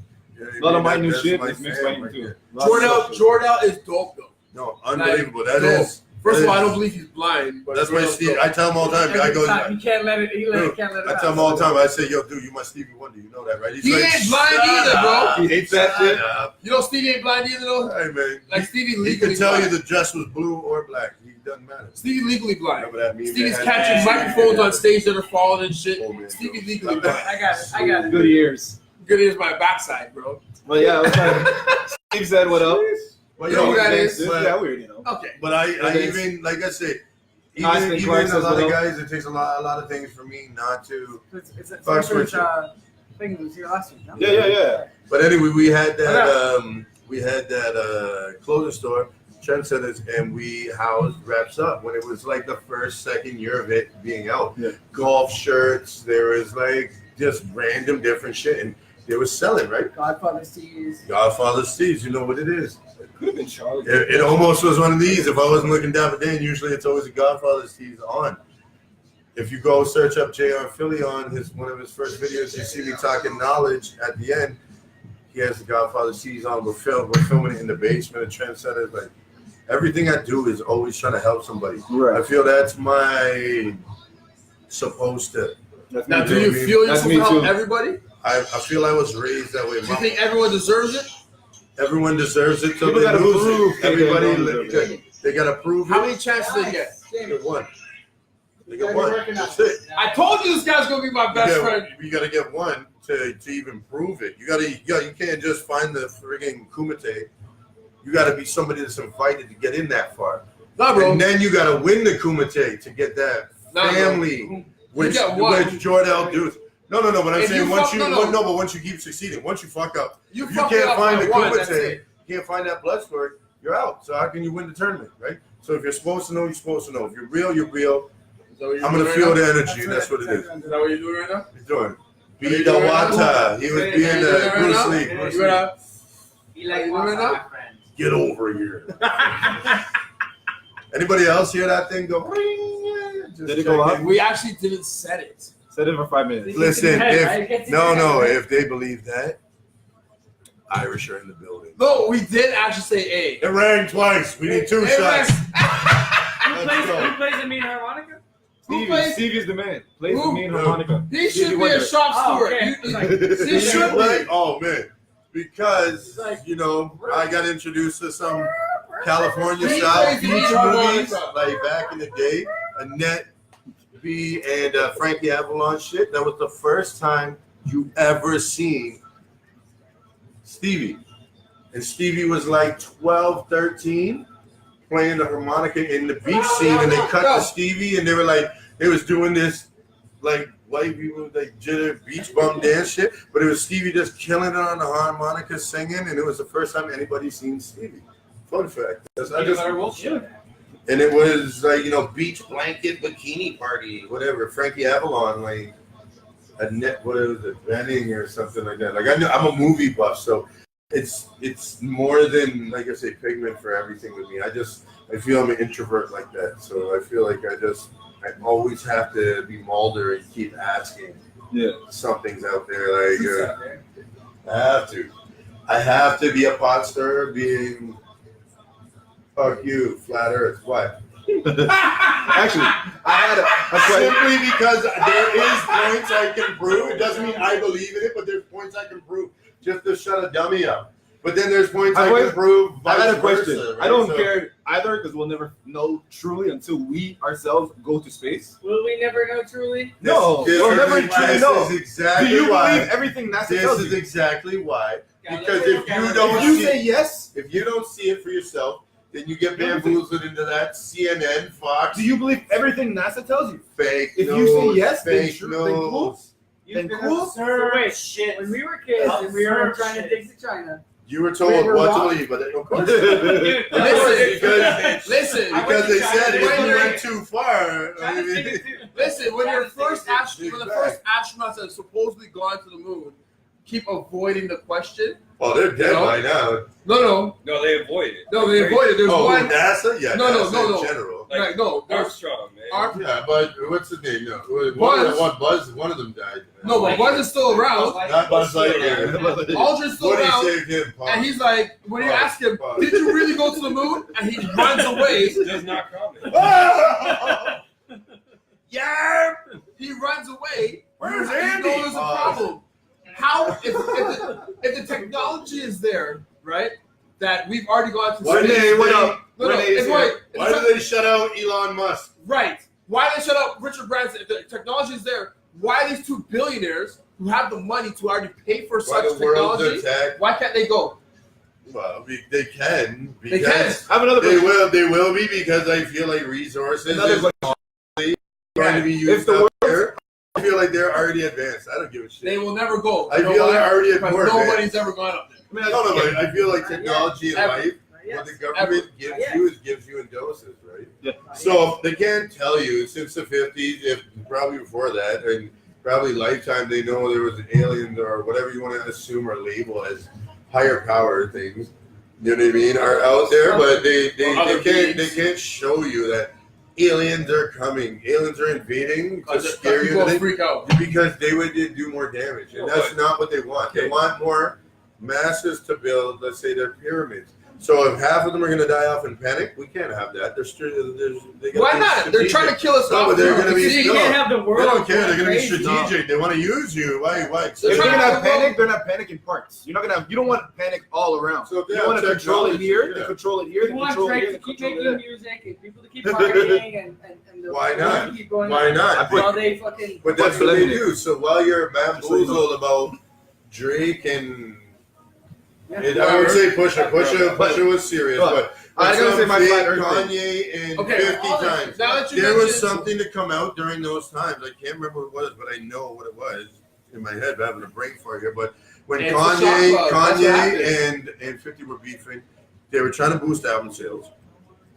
A lot of my new shit is mixed by him too. Jordell is dope though. No, unbelievable. Like, that is. First of all, I don't believe he's blind. But that's why Steve. I tell him all the time. Guy goes. You can't let it. Can't let it. I tell him all the time. I say, "Yo, dude, you my Stevie Wonder. You know that, right?" He ain't blind either, bro. He hates that shit. You know Stevie ain't blind either, though. Hey man, like Stevie he legally. can tell blind. you the dress was blue or black. He doesn't matter. Stevie legally blind. Whatever that means. Stevie's catching microphones on stage that are falling and shit. Oh, man, Stevie legally blind. I got it. Good ears. Good as my backside, bro. Well, yeah, I was like, Steve said what up? Well, You know who that is? Yeah, weird, Okay. But I even like I said, even a lot of guys, it takes a lot of things for me not to. It's a thing that was here last week. No? Yeah. But anyway, we had that clothing store, Trendsetters, and we housed Reps Up when it was like the second year of it being out. Yeah. Golf shirts, there was like just random different shit, and they were selling, right? Godfather's tees, you know what it is. It could have been Charlie. It almost was one of these. If I wasn't looking down for Dan, usually it's always a Godfather's tees on. If you go search up J.R. Philly on one of his first videos, you see me talking knowledge at the end. He has the Godfather's tees on. We're filming it in the basement of Trendsetters. Like everything I do is always trying to help somebody. Right. I feel that's my supposed to. Now, do you feel yourself help everybody? I feel I was raised that way. Do you think everyone deserves it? Everyone deserves it till People they gotta lose prove it. that they Everybody, don't deserve it. they gotta prove How it. many chances they get? They get one. They get one. That's it. I told you this guy's gonna be my best friend. You gotta get one to even prove it. You can't just find the friggin' Kumite. You gotta be somebody that's invited to get in that far. No, bro. And then you gotta win the Kumite to get that family, which Jordell do. No. But I'm saying once but once you keep succeeding, once you fuck up, you can't find the Kumite. You can't find that blood sport. You're out. So how can you win the tournament, right? So if you're supposed to know, you're supposed to know. If you're real, you're real. I'm gonna feel the energy, and that's what it is. Is that what you're doing right now? He's doing. Be the water. He was being the Bruce Lee. Bruce Lee. He like wants my friend. Get over here. Anybody else hear that thing go? Ring? Did it go up? We actually didn't set it. Set it for 5 minutes. Listen, if they believe that, Irish are in the building. No, we did actually say A. It rang twice. We need 2 shots. Who plays the mean harmonica? Stevie's the man. Plays the mean harmonica. He should be a shop steward. He should be. Oh man, because I got introduced to some California style beach movies like back in the day. Annette B and Frankie Avalon shit. That was the first time you ever seen Stevie, and Stevie was like 12, 13. Playing the harmonica in the beach scene, and they cut to Stevie, and they were like, they was doing this like white people like jitter beach bum dance shit, but it was Stevie just killing it on the harmonica singing, and it was the first time anybody seen Stevie. Fun fact. And it was like beach blanket bikini party, whatever. Frankie Avalon, like a Benning or something like that. Like I'm a movie buff, so. It's more than, like I say, pigment for everything with me. I feel I'm an introvert like that. So I feel like I always have to be Mulder and keep asking. Yeah. Something's out there. I have to be a pot stirrer being, fuck you, flat earth. What? Actually, I had a question. Simply because there is points I can prove. It doesn't mean I believe in it, but there's points I can prove. Just to shut a dummy up. But then there's points I can prove. I had a question. Versa, right? I don't care either because we'll never know truly until we ourselves go to space. Will we never know truly? No, we'll never truly know. Exactly Do you why. believe everything NASA This tells is you? exactly why. Yeah, Because if you don't If you see say yes, if you don't see it for yourself, then you get bamboozled into that CNN, Fox. do you believe everything NASA tells you? Fake If news, you say yes, then fake sure, then cool. news. Then cool. So wait, shit. When we were kids and we were trying to dig to China. You were told We were what wrong. to believe, but of course. Listen, Because they said if when you you're- went too far. I mean, Listen, when the first astronauts have supposedly gone to the moon, keep avoiding the question. well, they're dead No. by now. No, they avoid it. they avoided. There's one. NASA? Yeah, No, NASA in general. Like, no, there's Armstrong, man. Yeah, but what's his name? No, Buzz. one of them died. No, but Buzz is still around. Not Buzz Lightyear. Aldrin's still Woody around. saved him. Pause. And he's like, when you Pause, ask him, pause. did you really go to the moon? And he runs away. Does not comment. Yeah, he runs away. Where's You Andy? know there's a problem. How if the technology is there, right? That we've already gone to Why space. did what up? No, Renee's it's here. right. Why did they shut out Elon Musk? Right. Why they shut up Richard Branson? If the technology is there, why these two billionaires who have the money to already pay for Why such the world's technology, attacked? why can't they go? Well, they can. They Because I have another They question. will be because I feel like resources Another is going to be If used the out there. I feel like they're already advanced. I don't give a shit. They will never go. I You know feel why? they're already Because more nobody's advanced. ever gone up there. I don't know, but I feel like technology in Ever. life, what the government gives you in doses, right? Yeah. So they can't tell you since the 50s, if probably before that, and probably lifetime, they know there was aliens or whatever you want to assume or label as higher power things. You know what I mean? Are out there, but they can't show you that aliens are coming, aliens are invading to scare you. People freak out. Because they would do more damage, and that's not what they want. They want more masses to build, let's say, their pyramids. So if half of them are going to die off in panic, we can't have that. Why not? They're trying to kill us No, off. but they're going to be. You can't have the They world. don't care. They're going to be crazy. strategic. They want to use you. Why? If they're gonna have panic, they're not panic in parts. You're not gonna. You don't want panic all around. So if they you have want to control it here, technology, they control it here, We they want control it Drake here, to they keep control making it music and people to keep partying and the Why not? to keep going Why on. not? While they fucking. But that's what they do. So while you're bamboozled about Drake and I would say Pusha was serious, but I gotta say my flat earth Kanye and 50 times. There was something to come out during those times. I can't remember what it was, but I know what it was in my head. I'm having a brain fart here, but when Kanye and 50 were beefing, they were trying to boost album sales.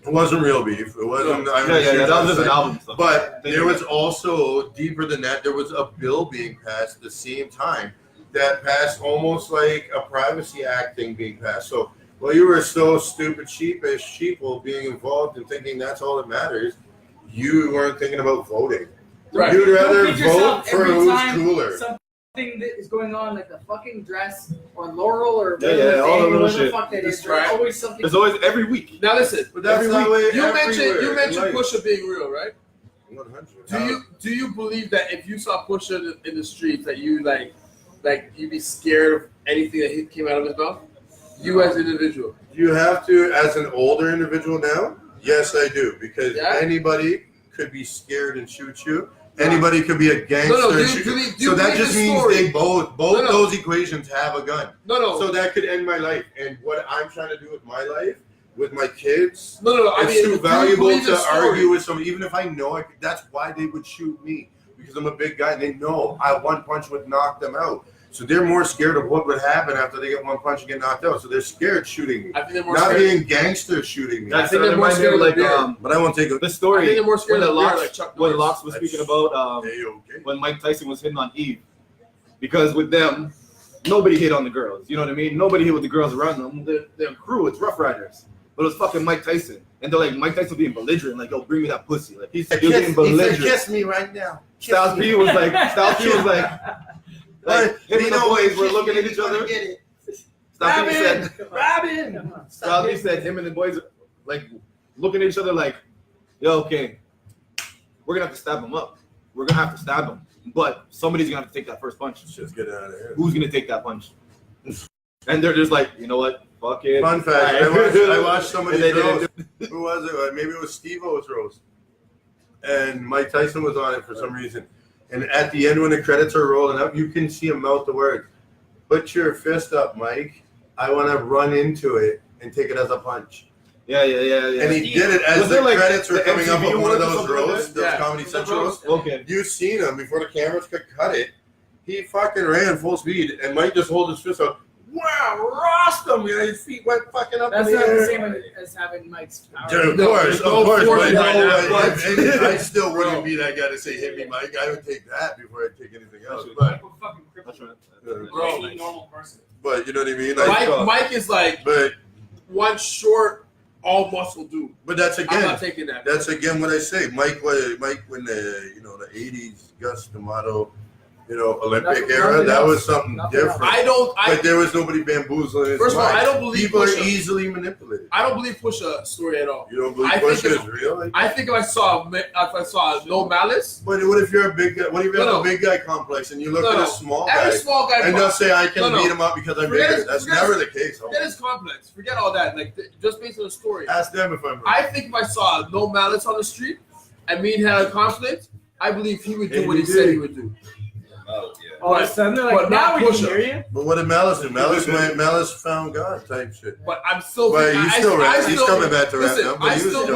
It wasn't real beef. It wasn't. that was just an album stuff. But there was also deeper than that. There was a bill being passed at the same time that passed almost like a Privacy Act thing being passed. So while you were so stupid, sheeple being involved and thinking that's all that matters, you weren't thinking about voting. Right. You'd rather Don't kid vote yourself for every who's time cooler. Something that is going on, like a fucking dress or Laurel or all the little whatever shit. the fuck that is. Right. There's always something. There's always every week. Now listen, But that's Every the way you mentioned everywhere. Pusha being real, right? 100. Do you believe that if you saw Pusha in the streets that you like you'd be scared of anything that came out of his mouth? You as an individual. You have to, as an older individual now? Yes, I do. Because anybody could be scared and shoot you. Anybody could be a gangster and shoot you. So that just means they both those equations have a gun. So that could end my life. And what I'm trying to do with my life, with my kids, it's too valuable to argue with someone. Even if I know it, that's why they would shoot me. Because I'm a big guy. They know one punch would knock them out. So they're more scared of what would happen after they get one punch and get knocked out. So they're scared shooting me. I think they're more not scared. being gangsters shooting me. I think they're more scared like but I won't take the story. I think they're more scared when of Locks, Chuck when Norris. Locks was speaking about when Mike Tyson was hitting on Eve, because with them, nobody hit on the girls. You know what I mean? Nobody hit with the girls around them. Their crew, it's Rough Riders. But it was fucking Mike Tyson, and they're like Mike Tyson being belligerent, like, "Yo, bring me that pussy." Like he's getting belligerent. Kiss me right now. Styles P was like, him and the boys were looking at each other. Styles P said him and the boys like looking at each other like, "Yo, okay, we're gonna have to stab him up. We're gonna have to stab him, but somebody's gonna have to take that first punch. Just get out of here." Who's gonna take that punch?" And they're just like, "You know what? Fuck it." Fun fact: I watched somebody's roast. Who was it? Maybe it was Steve-O's roast, and Mike Tyson was on it for some reason. And at the end, when the credits are rolling up, you can see him mouth the words, "Put your fist up, Mike. I want to run into it and take it as a punch." Yeah. And he did it as the credits were coming up on one of those roasts, those Comedy Central roasts. Okay. You've seen him before the cameras could cut it. He fucking ran full speed, and Mike just hold his fist up. Wow, roast him! You know, his feet went fucking up. That's in the not air. the same as having Mike's power. Dude, of course. But I still wouldn't be that guy to say, "Hit me, Mike." I would take that before I take anything else. But Normal person. you know what I mean? Like, Mike is like one short, all muscle dude. But that's I'm again. not taking that. That's again what I say. Mike when the '80s Gus D'Amato, Olympic era, that was something different. But there was nobody bamboozling his First of all, mind. I don't believe people are Pusha. Easily manipulated. I don't believe Pusha story at all. You don't believe I Pusha think is real? I think if I saw No Malice. But what if you're a big guy? What if you have a big guy complex and you look at a small guy? Every small guy and they'll say, "I can beat him up because I'm bigger." That's never the case. Forget his complex. Forget all that. Like just based on the story. Ask them if I'm right. I think if I saw No Malice on the street and me and had a conflict, I believe he would do what he said he would do. All of a sudden, they're like, "Now we can hear you." But what did Malice do? Malice found God type shit. But I'm still. But he's coming back to rap now. But I still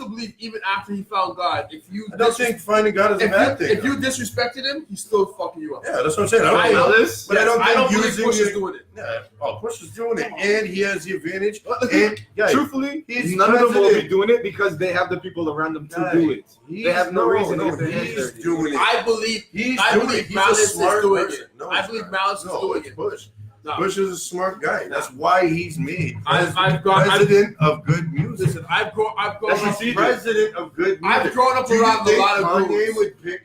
believe even after he found God, I don't think finding God is a bad thing. If you disrespected him, he's still fucking you up. Yeah, that's what I'm saying. I don't think Pusha's doing it. Yeah, Pusha's doing it, and he has the advantage. And truthfully, none of them will be doing it because they have the people around them to do it. They have no reason to get their hands dirty. He's doing it. I believe Malice is doing it. I believe Malice is doing it. Bush. Bush is a smart guy. That's why he's made president of good music. Listen, I've grown up president of good music. I've grown up around a lot of Kanye would pick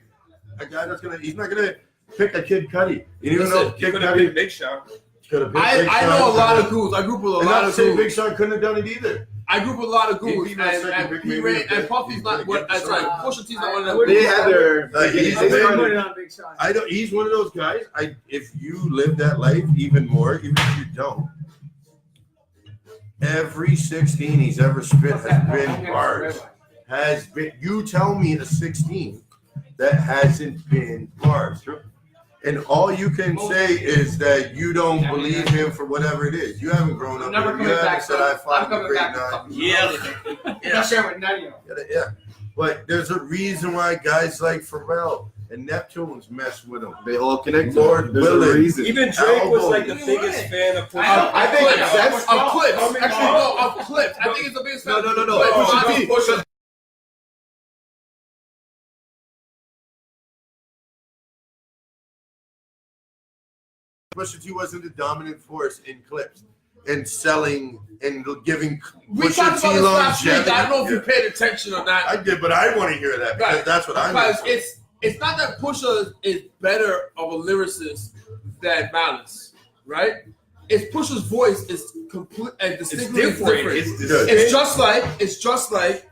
a guy that's he's not gonna pick a Kid Cudi. You even know Kid Cudi, Cudi, Big Shot. I know a lot of goons. I grew up with a lot of Big goons. Sean couldn't have done it either. I grew up with a lot of goons, He'd be my second and pick, P. maybe, Ray and but Puffy's not what. That's right. Pusha T's not one of them. They had their. He's I been- put it on Big Sean. I don't. He's one of those guys. If you live that life even more, even if you don't, every 16 he's ever spit has been bars. Has been. You tell me a 16 that hasn't been bars. And all you can say is that you don't believe him for whatever it is. You haven't grown up. Never with him. coming You back. haven't said I I'm fought in the coming grade back. 9. Yeah. Share with none of you. Yeah. But there's a reason why guys like Pharrell and Neptune's mess with him. They all connect. Lord There's a willing. reason. Even Drake was like the Album. biggest fan of Pusha. I think that's Of Clips. Actually, no, of Clips. I think it's the biggest. No. Clips. Pusha T. Pusha T wasn't the dominant force in Clips and selling and giving We Pusha talked about T this last week. longevity. I don't know if you Yeah. paid attention or not. I did, but I want to hear that because Right. that's what I'm. Because it's not that Pusha is better of a lyricist than Malice, right? It's Pusha's voice is complete and distinctly different. It's just like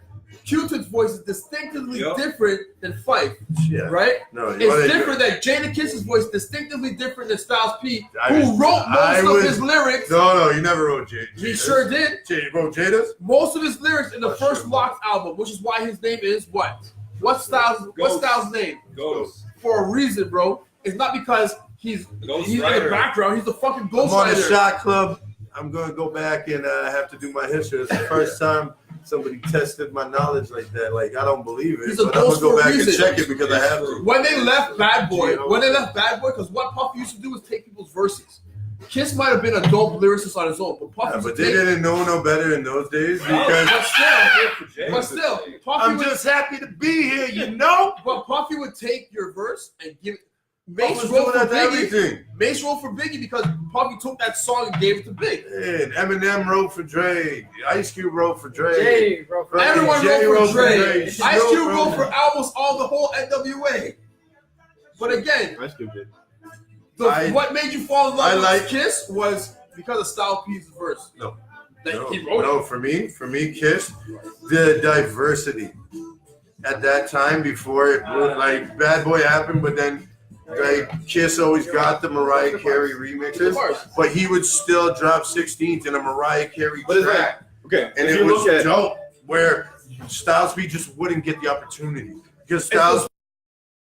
Q-Tip's voice is distinctively different than Fife, right? No, It's different that Jada Kiss's voice distinctively different than Styles P, I who was- wrote I most was- of his lyrics. No, you never wrote Jada. He sure did. You wrote Jada's? Most of his lyrics in the Oh, first sure. Locks album, which is why his name is what? What's Styles' name? Ghost. For a reason, bro. It's not because he's in the background. He's the fucking I'm on the ghostwriter. shot club. I'm going to go back and have to do my history. It's the first time somebody tested my knowledge like that. Like, I don't believe it. He's a But I'm going ghost to go for a back and reason. check it because I have to. When they left Bad Boy, because what Puff used to do was take people's verses. Kiss might have been a dope lyricist on his own, but Puff Yeah, used but to they take. didn't know no better in those days because But still, Puffy I'm would, just happy to be here, you know? but Puffy would take your verse and give it. I Mace was wrote doing for that to Biggie. everything. Mace wrote for Biggie because Puffy took that song and gave it to Big. And Eminem wrote for Dre. Ice Cube wrote for Dre. Jay, bro. Fucking Everyone Jay wrote for Dre. Snoop Ice Cube wrote wrote for almost all the whole NWA. But again, Ice Cube did. what made you fall in I love like- with Kiss was because of Styles P's verse. No. That No, he wrote no, it. for me, Kiss, the diversity at that time before it like Bad Boy happened, but then like Kiss always got the Mariah Carey remixes, but he would still drop 16th in a Mariah Carey But it's track, Okay, and if it you was look at dope. Where Styles P just wouldn't get the opportunity because Styles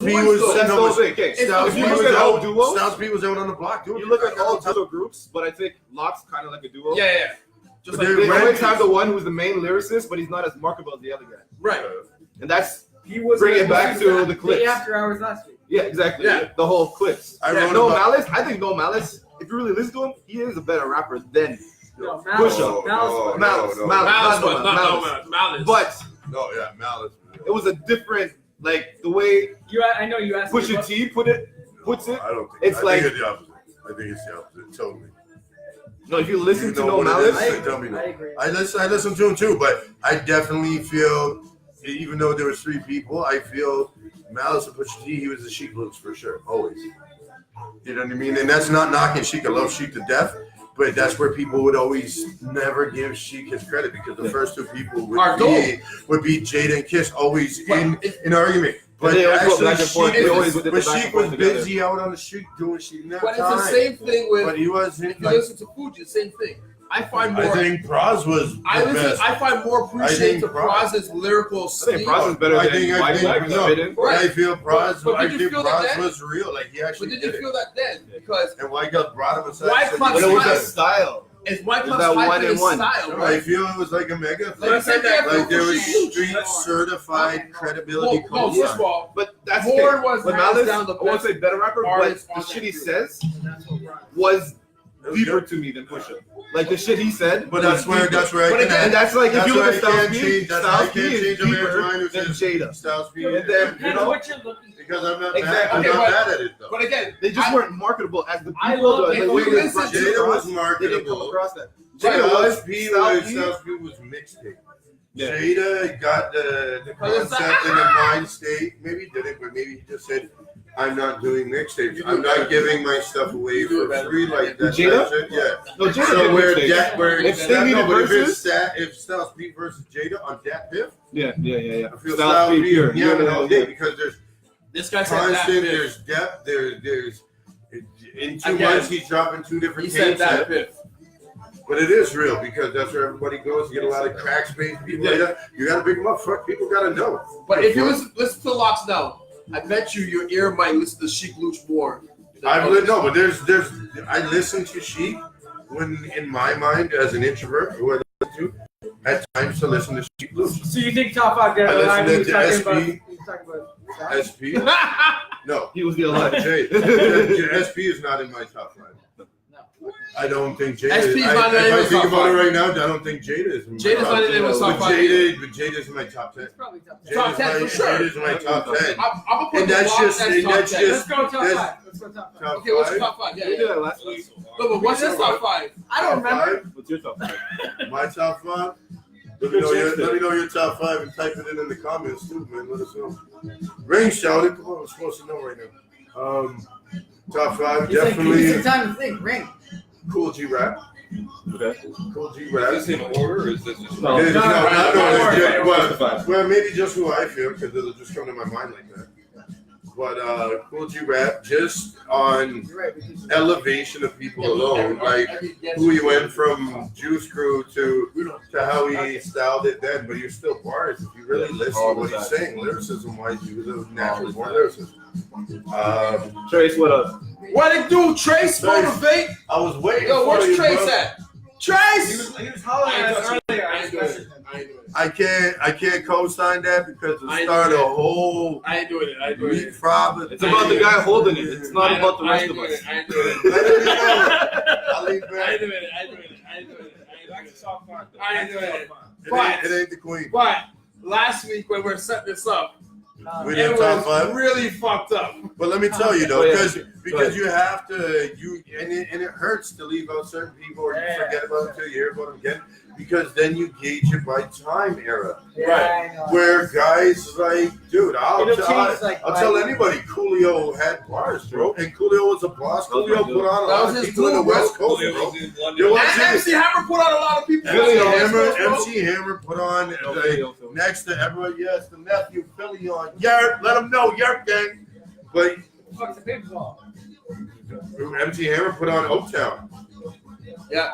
P was that's the whole thing. Okay, Styles if P you look was at all out. duos, Styles P was out on the block doing. you look at all duo groups, but I think Locks kind of like a duo. Yeah. Just But like They Right. always have the one who's the main lyricist, but he's not as marketable as the other guy. right. And that's He was bring it back to the Day clips. after hours last week. Yeah, exactly. Yeah. The whole clips. I wrote No about- Malice. I think No Malice. If you really listen to him, he is a better rapper than No, Push Malice. up. Malice. Malice. no. Malice. But No, yeah, Malice. it was a different, like the way I know you asked me. Pusha what- T puts it. I don't think It's I like- think it's the opposite. I think it's the opposite. Totally. No, if you listen to know No what it Malice, is, tell me I no. agree. I listen to him too, but I definitely feel, even though there was 3 people, I feel Malice and Pusha T, he was the Sheik looks for sure, always. You know what I mean? And that's not knocking Sheik. I love Sheik to death, but that's where people would always never give Sheik his credit because the first 2 people would be Jada and Kiss always in an argument. But they always go actually, back and forth. Sheik They was- always did the but back and Sheik forth was together. busy out on the street doing shit in that But it's time. the same thing with. But he wasn't If you like. listen to Fuji, the same thing. I find more. I think Praz was the best. I find more appreciation to I think Praz- Praz's lyrical I scheme. think Bros is better I than think- White Black no. spit in. Right. I feel Praz. But I did you think feel that Praz then? was real. Like he But actually did you did feel it. that then? Because And White Guy brought him aside. White said, Club But it was Style. that style. it's White Is Club's that hype one in and one? style, No, I right? feel it was like a mega thing. Like I said, Like there was Fuji- street certified credibility. No, first of all, But that's Warren okay. was But hands Malice, down the I won't best say better rapper, but artist the on shit that he group. says That's what brought it. was It was deeper good. to me than Pusha. Like the shit he said. But was that's where deeper. I But can again, and that's like if that's you look where at I Styles can't P, change- that's why I Styles P can't is change a man's deeper mind who than says Jada. Styles P. And then, Depends on what you're looking for. Because I'm not Exactly. mad. I'm Okay, not but- mad at it though. But again, they just I- weren't marketable as the I people. love The it. way You they listen brought to Jada Jada was across, they didn't come marketable. across that. Styles was P was mixtape. Yeah. Jada got the But it's concept in the mind state. Maybe he did it, but maybe he just said, I'm not doing mixtapes. I'm not giving my stuff away for free like that. Jada? Yeah. No, Jada So did where mixtapes. that where If they needed verses, if Styles P versus Jada on Dat Piff, yeah. I feel Styles P pure. yamming all day because there's This guy said that. constant, there's depth, there's in 2 Again, months he's dropping 2 different He said tapes. that Piff. But it is real because that's where everybody goes. You get a lot of crack space people. Yeah. You gotta big them up. Fuck, people gotta know. But if you listen to Locks now, I bet you your ear might listen to Sheik Luch more. No, but there's I listen to Sheik when in my mind as an introvert who I listen to at times to listen to Sheik Luch. So you think top 5 dead or I alive? listen You to talking about SP. No, He was the alive. Jay. SP is not in my top 5. I don't think Jada. SP's not in if I anyone's think top about it 5. right now, I don't think Jada is. In my Jada's top not in 10. anyone's top 5. But Jada's in my top 10. It's probably top 10. Top 10 for sure. Jada's in my top 10. I'm gonna put And the that's Locks just- as and top that's 10. just- Let's go top That's- 5. Let's go top 5. Top Okay, what's your 5? top 5? Yeah, We yeah. did that last week. No, but what's your top 5? I don't remember. What's your top 5? My top 5? Let me know your top 5 and type it in the comments too, man. Let us know. Ring shouted. Come on, we're supposed to know right now. Top 5, He's like, give me definitely some time to think. Ring. Cool G Rap. Okay. Cool G Rap. Is this in order or is this just No. It's Top five. well, maybe just who I feel because it'll just come to my mind like that. But Cool G Rap just on You're right. Because elevation of people alone, like who he went from Juice Crew to how he styled it then, but you're still bars. If you really listen to what he's saying, lyricism wise, he was a natural born lyricist. Trace, what up? What it do? Trace motivate? I was waiting. Yo, for where's you, Trace bro. at? Trace! He was hollering at us earlier. I ain't doing it. I can't co-sign that because I it ain't started doing a it. whole I ain't doing it. I ain't doing it. leapfrog. It's about the guy holding it. It's not about the I rest ain't of doing us. it. I ain't doing it. Let me know. I'll leave I back. ain't doing it. I ain't doing it. I ain't doing it. I ain't doing it. It ain't the queen. But last week when we were setting this up, We it did top was 5. really fucked up. But let me tell you though, Oh, yeah. because you have to and it hurts to leave out certain people or you forget about them until you hear about them again. Because then you gauge it by time era. I know. Where guys like, dude, I'll It'll change, like, tell by- anybody Coolio had bars, bro. And Coolio was a boss. Coolio put on a That lot was of his people in the dude, bro. West Coast, Julio bro. was in There London. was- And MC Hammer put on a lot of people. Philly, on remember West Coast, MC Hammer put on like, next to everybody, yes, the nephew Philly on Yerp, let them know Yerp gang. But Fuck the papers off. MC Hammer put on Oaktown. Yeah.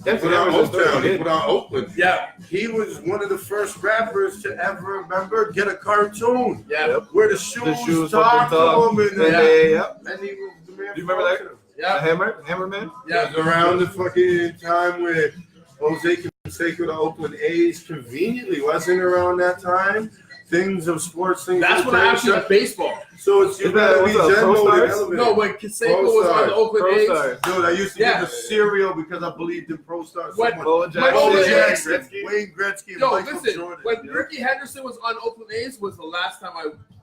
He put on Oaktown. He put on Oakland. Yeah. He was one of the first rappers to ever remember get a cartoon Yeah. where the shoes, The shoes talk fucking to him and, Yeah. and he was the man. Do you remember that? Yeah. Hammer Man? Yeah, it was around the fucking time where Jose Canseco, the Oakland A's, conveniently wasn't around that time. Things of sports, things. That's of when I actually shit. got baseball. So it's you Is that- gotta be what's up, Zen Pro mode and Stars? elevated. No, when Canseco was on the Oakland Pro A's. Stars. Dude, I used to Yeah. get the cereal because I believed in Pro Stars. When- so much. Bo When Jackson. Oakland Jackson, A's- Wayne Gretzky, and Yo, Michael listen, Jordan. when Ricky Henderson was on Oakland A's was the last time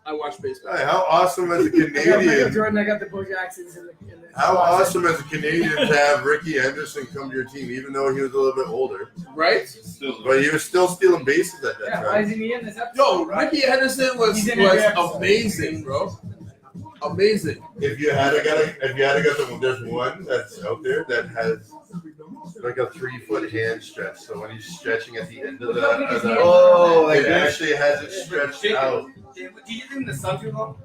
I watched baseball. Hey, how awesome as a I got Michael Canadian. Jordan. I got the Bo Jacksons in the How awesome as a Canadian to have Ricky Henderson come to your team, even though he was a little bit older. Right? But he was still stealing bases at that Yeah, time. why isn't he in this episode? Yo, Ricky Henderson was He's in every episode. amazing, bro. Amazing. If you had the there's one that's out there that has like a 3-foot hand stretch. So when he's stretching at the end of the Oh, like it that. actually has it stretched out. Did you give him the sun too long?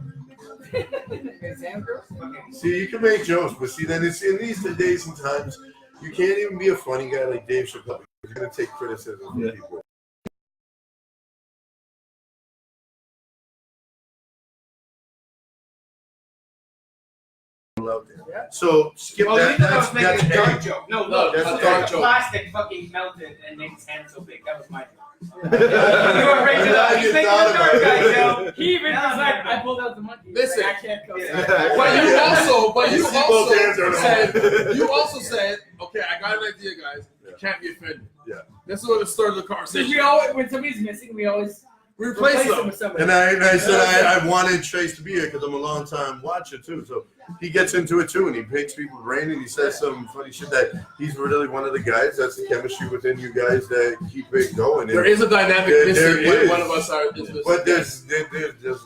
See, you can make jokes, but see, then it's in these days and times, you can't even be a funny guy like Dave Chappelle. You're gonna take criticism from Yeah. people. So skip Oh, that. you thought I was making a dark that's joke. No, No, look, that's a the dark joke. plastic fucking melted and made his hand so big. That was my joke. I'm You were right to glad that. you He's making thought the dark about guy it. joke. He even was like, I pulled out the monkey. He's Listen. like, I can't go. But you see both hands are said, you also said, okay, I got an idea, guys. You can't be offended. Yeah. This is what started the Because conversation. we always, when somebody's missing, we always We replaced him them. with somebody. And I said I wanted Trace to be here because I'm a long time watcher too. So he gets into it too, and he picks people's brain, and he says some funny shit that he's really one of the guys. That's the chemistry within you guys that keep it going. There is a dynamic missing when one of us is missing. But there's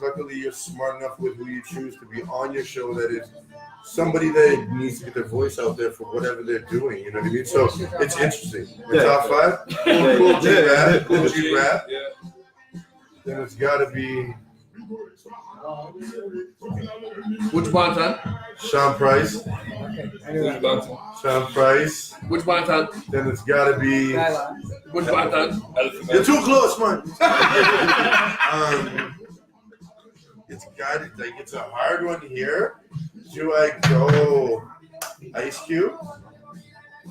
luckily you're smart enough with who you choose to be on your show. That is somebody that needs to get their voice out there for whatever they're doing. You know what I mean? So it's interesting. Yeah. Top five. Cool G rap. Cool G rap. Yeah. Then it's got to be Which Bonton? Sean Price. Sean Price. Which Bonton? Then it's got to be. Which Bonton? You're too close, man. It's got it. Like it's a hard one here. Do I go Ice Cube?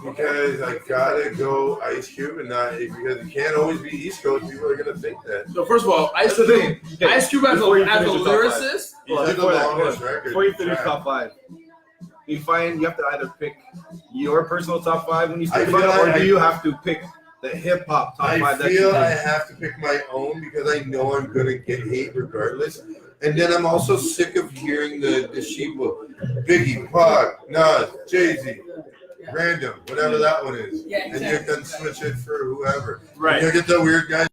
Because I gotta go Ice Cube, and not because you can't always be East Coast. People are gonna think that. So first of all, Ice Cube as a lyricist. Before you finish top five, you have to either pick your personal top five when you speak about it, or do you have to pick the hip hop top five? I feel I have to pick my own because I know I'm gonna get hate regardless. And then I'm also sick of hearing the sheeple, Biggie, Pac, Nas, Jay-Z, Random, whatever that one is. Yeah, exactly. And you can switch it for whoever. Right. And you get the weird guys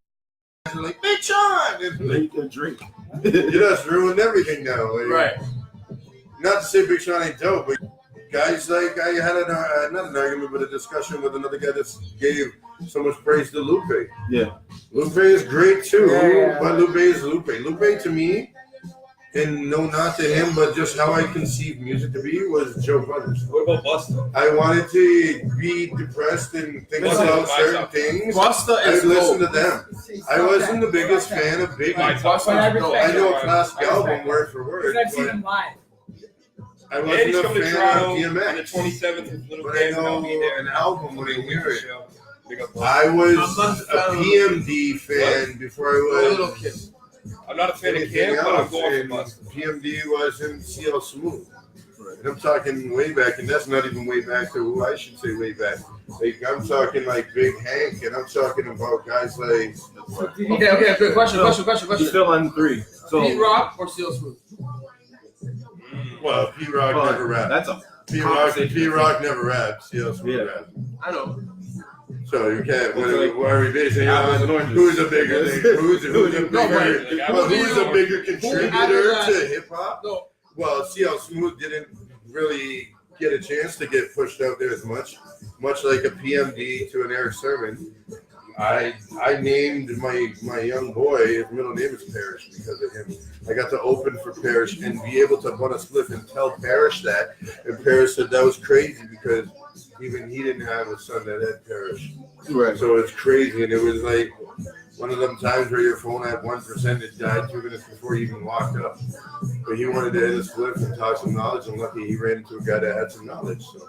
who are like, Big Sean! And drink. You just ruined everything now. Like, Right. Not to say Big Sean ain't dope, but guys like, I had not an argument, but a discussion with another guy that gave so much praise to Lupe. Yeah. Lupe is great too, Yeah. but Lupe is Lupe. Lupe to me, and no, not to him, but just how I conceived music to be was Joe Brothers. What about Busta? I wanted to be depressed and think about certain things. Busta I is listened to dope. them. I wasn't the biggest fan of Biggie. Busta is dope. I know a classic album word for word, I've seen but him live. I And wasn't he's a coming to fan Toronto of on the DMX. 27th with Little But I Kim, and I'll know be there. an album when I hear it. Big up. I was I'm not a a fan of- PMD fan before I Little was Kim. I'm not a fan of anything Kim, but I'm else. going And for Busta. PMD was in CL Smooth. And I'm talking way back, and that's not even way back to who I should say way back. Like I'm talking like Big Hank, and I'm talking about guys like Okay, good question. You're still on three. So Pete Rock or Seal Smooth? well, P-Rock never rapped. That's a P-Rock never rapped. CL Smooth Yeah. rapped. I know. So you can't. What like are we basing it apples on? and oranges. Who's a bigger? Who's a bigger? No, Well, who's a bigger contributor that? to hip hop? No. Well, CL Smooth didn't really get a chance to get pushed out there as much like a PMD to an Eric Sermon. I named my young boy, his middle name is Parrish because of him. I got to open for Parrish and be able to run a split and tell Parrish that. And Parrish said that was crazy because even he didn't have a son that had Parrish. right. So it's crazy. And it was like one of them times where your phone had 1%, it died 2 minutes before you even walked up. But he wanted to hit a split and talk some knowledge, and lucky he ran into a guy that had some knowledge. So.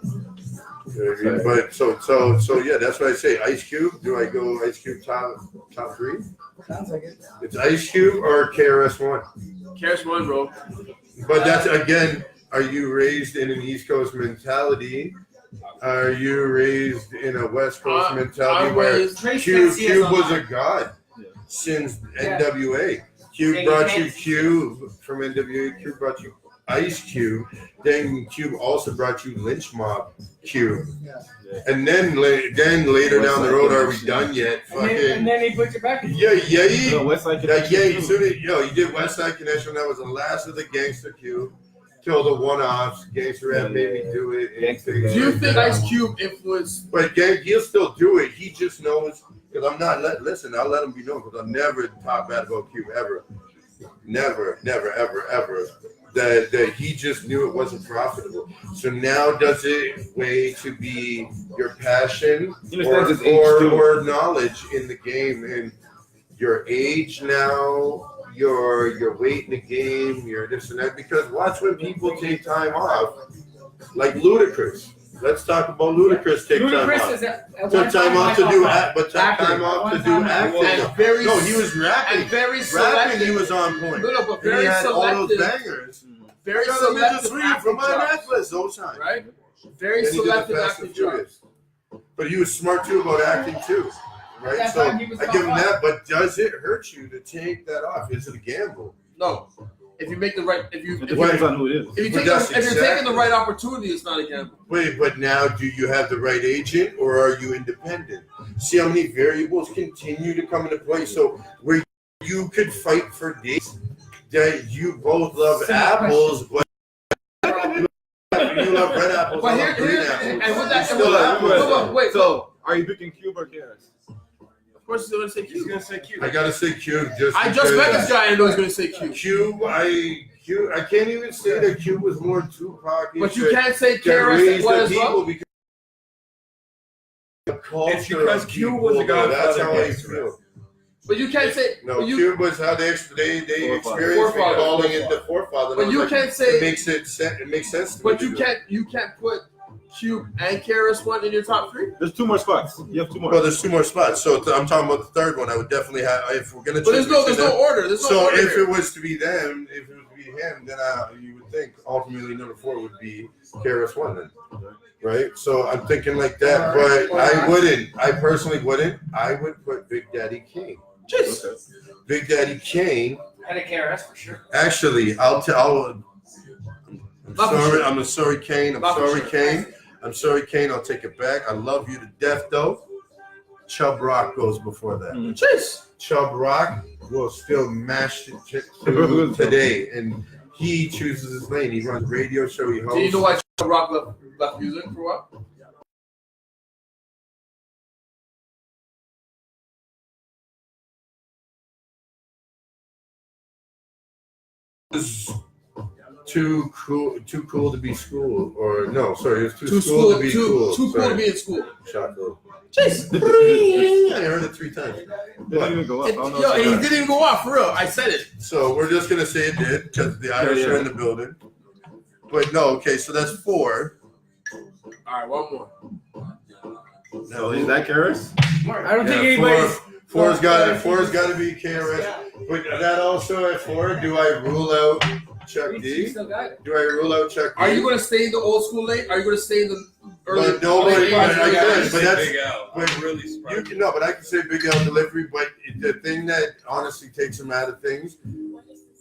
You know what I mean? But so yeah, that's what I say. Ice Cube. Do I go Ice Cube top three? Sounds like it. It's Ice Cube or KRS-One. KRS-One, bro. But that's again. Are you raised in an East Coast mentality? Are you raised in a West Coast mentality I'm where raised- Cube was a god since NWA? Cube brought you Cube from NWA. Cube brought you Ice Cube. Then Cube also brought you Lynch Mob Cube. And then later down the road, are we done yet? And then he puts it back. Yeah. West Side Yeah, Connection. you did West Side Connection. That was the last of the Gangster Cube. Till the one-offs, Gangster Rap made me do it. Gangster Do you think Ice Cube influenced? But he'll still do it. He just knows because I'm not. Listen, I'll let him be known because I'll never talk bad about Cube ever. Never, ever. That he just knew it wasn't profitable. So now does it weigh to be your passion or knowledge in the game and your age now? Your weight in the game, your this and that. Because watch when people take time off, like Ludacris. Let's talk about Ludacris. Take time off. Took time off to do acting. No, he was rapping. And very selective. Rapping, he was on point. No, but And very he had all those selective. bangers. Very I gotta get the selective sweet acting from my jobs, necklace those times. right? Very Then he did the selective Fast acting and jobs. Furious. But he was smart too about acting too. right? That's So why he was I give him top that. But does it hurt you to take that off? Is it a gamble? No. If you make the right, if you It depends on who it is. if you're taking the right opportunity, it's not a gamble. Wait, but now do you have the right agent or are you independent? See how many variables continue to come into play. So where you could fight for days that you both love apples, but you love red apples. But I here, love green apples. and with that, Still apples. wait. So, are you picking Cube or KRS? Of course, he's gonna say He's Q. gonna say Q. I gotta say Cube just I just met this guy and I know he's gonna say Q. Cube, I can't even say that Cube was more Tupac. But you can't say that KRS raised what the as well. people because the culture It's because of Cube people, was a though, godfather that's how I gangster. feel. But you can't say. No, but you, Cube was how they experienced Forefather. calling it the forefather. But you can't say. It makes sense to me. But to you do. can't put Cube and KRS One in your top 3. There's 2 more spots. You have 2 more. Well, there's 2 more spots, so I'm talking about the third one. I would definitely have if we're gonna. But there's no order. There's no So order. if here. it was to be them, if it was to be him, then you would think ultimately number 4 would be KRS One then, right? So I'm thinking like that, but I wouldn't. I personally wouldn't. I would put Big Daddy Kane. Just Big Daddy Kane. Had a KRS for sure. Actually, I'm sorry. I'm sorry, Kane. I'm sorry, Kane. I'm sorry, Kane. I'll take it back. I love you to death, though. Chubb Rock goes before that. Chase. Chubb Rock will still mash it today, and he chooses his lane. He runs radio show. He hosts. Do you know why Chubb Rock left music for what? Was too cool to be school, or no? Sorry, it was too Too school to be cool. Too cool Sorry. to be in school. Chocolate. Chase. I heard it 3 times. It didn't even go up. I don't know Yo, if he it's didn't even go off for real. I said it. So we're just gonna say it did because the Irish are in the building. But no, okay, so that's 4. All right, one more. So is that KRS? I don't think anybody's. Four's got to be KRS. But that also at 4, do I rule out Chuck D? Still got it. Do I rule out Chuck D? Are you going to stay in the old school lane? Are you going to stay in the early? But nobody, late but I guess, but that's Big L. but Really you surprised. can no, but I can say Big L delivery. But the thing that honestly takes him out of things,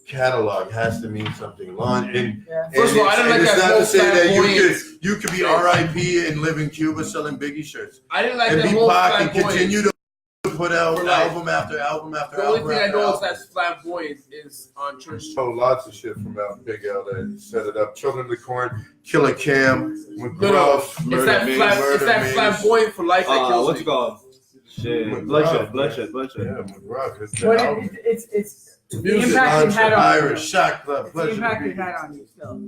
catalog has to mean something. First of all, I don't like it's that not whole to say that flamboyant you could be R.I.P. and live in Cuba selling Biggie shirts I didn't like and that be whole Pac and flamboyant. continue to put out For life. album after album after The album. only thing I after know is album. that's flamboyant is on Church Street. Oh, lots of shit from out Big L that set it up. Children of the Corn, Killer Cam, McGruff, It's that flamboyant for life that kills what's me. it called? Shit. McGruff, Bloodshed. Yeah, McGruff. It's the But album. it's the Music, impact it had on you. Irish, Shot Club, It's the Pleasure. impact it had on you still.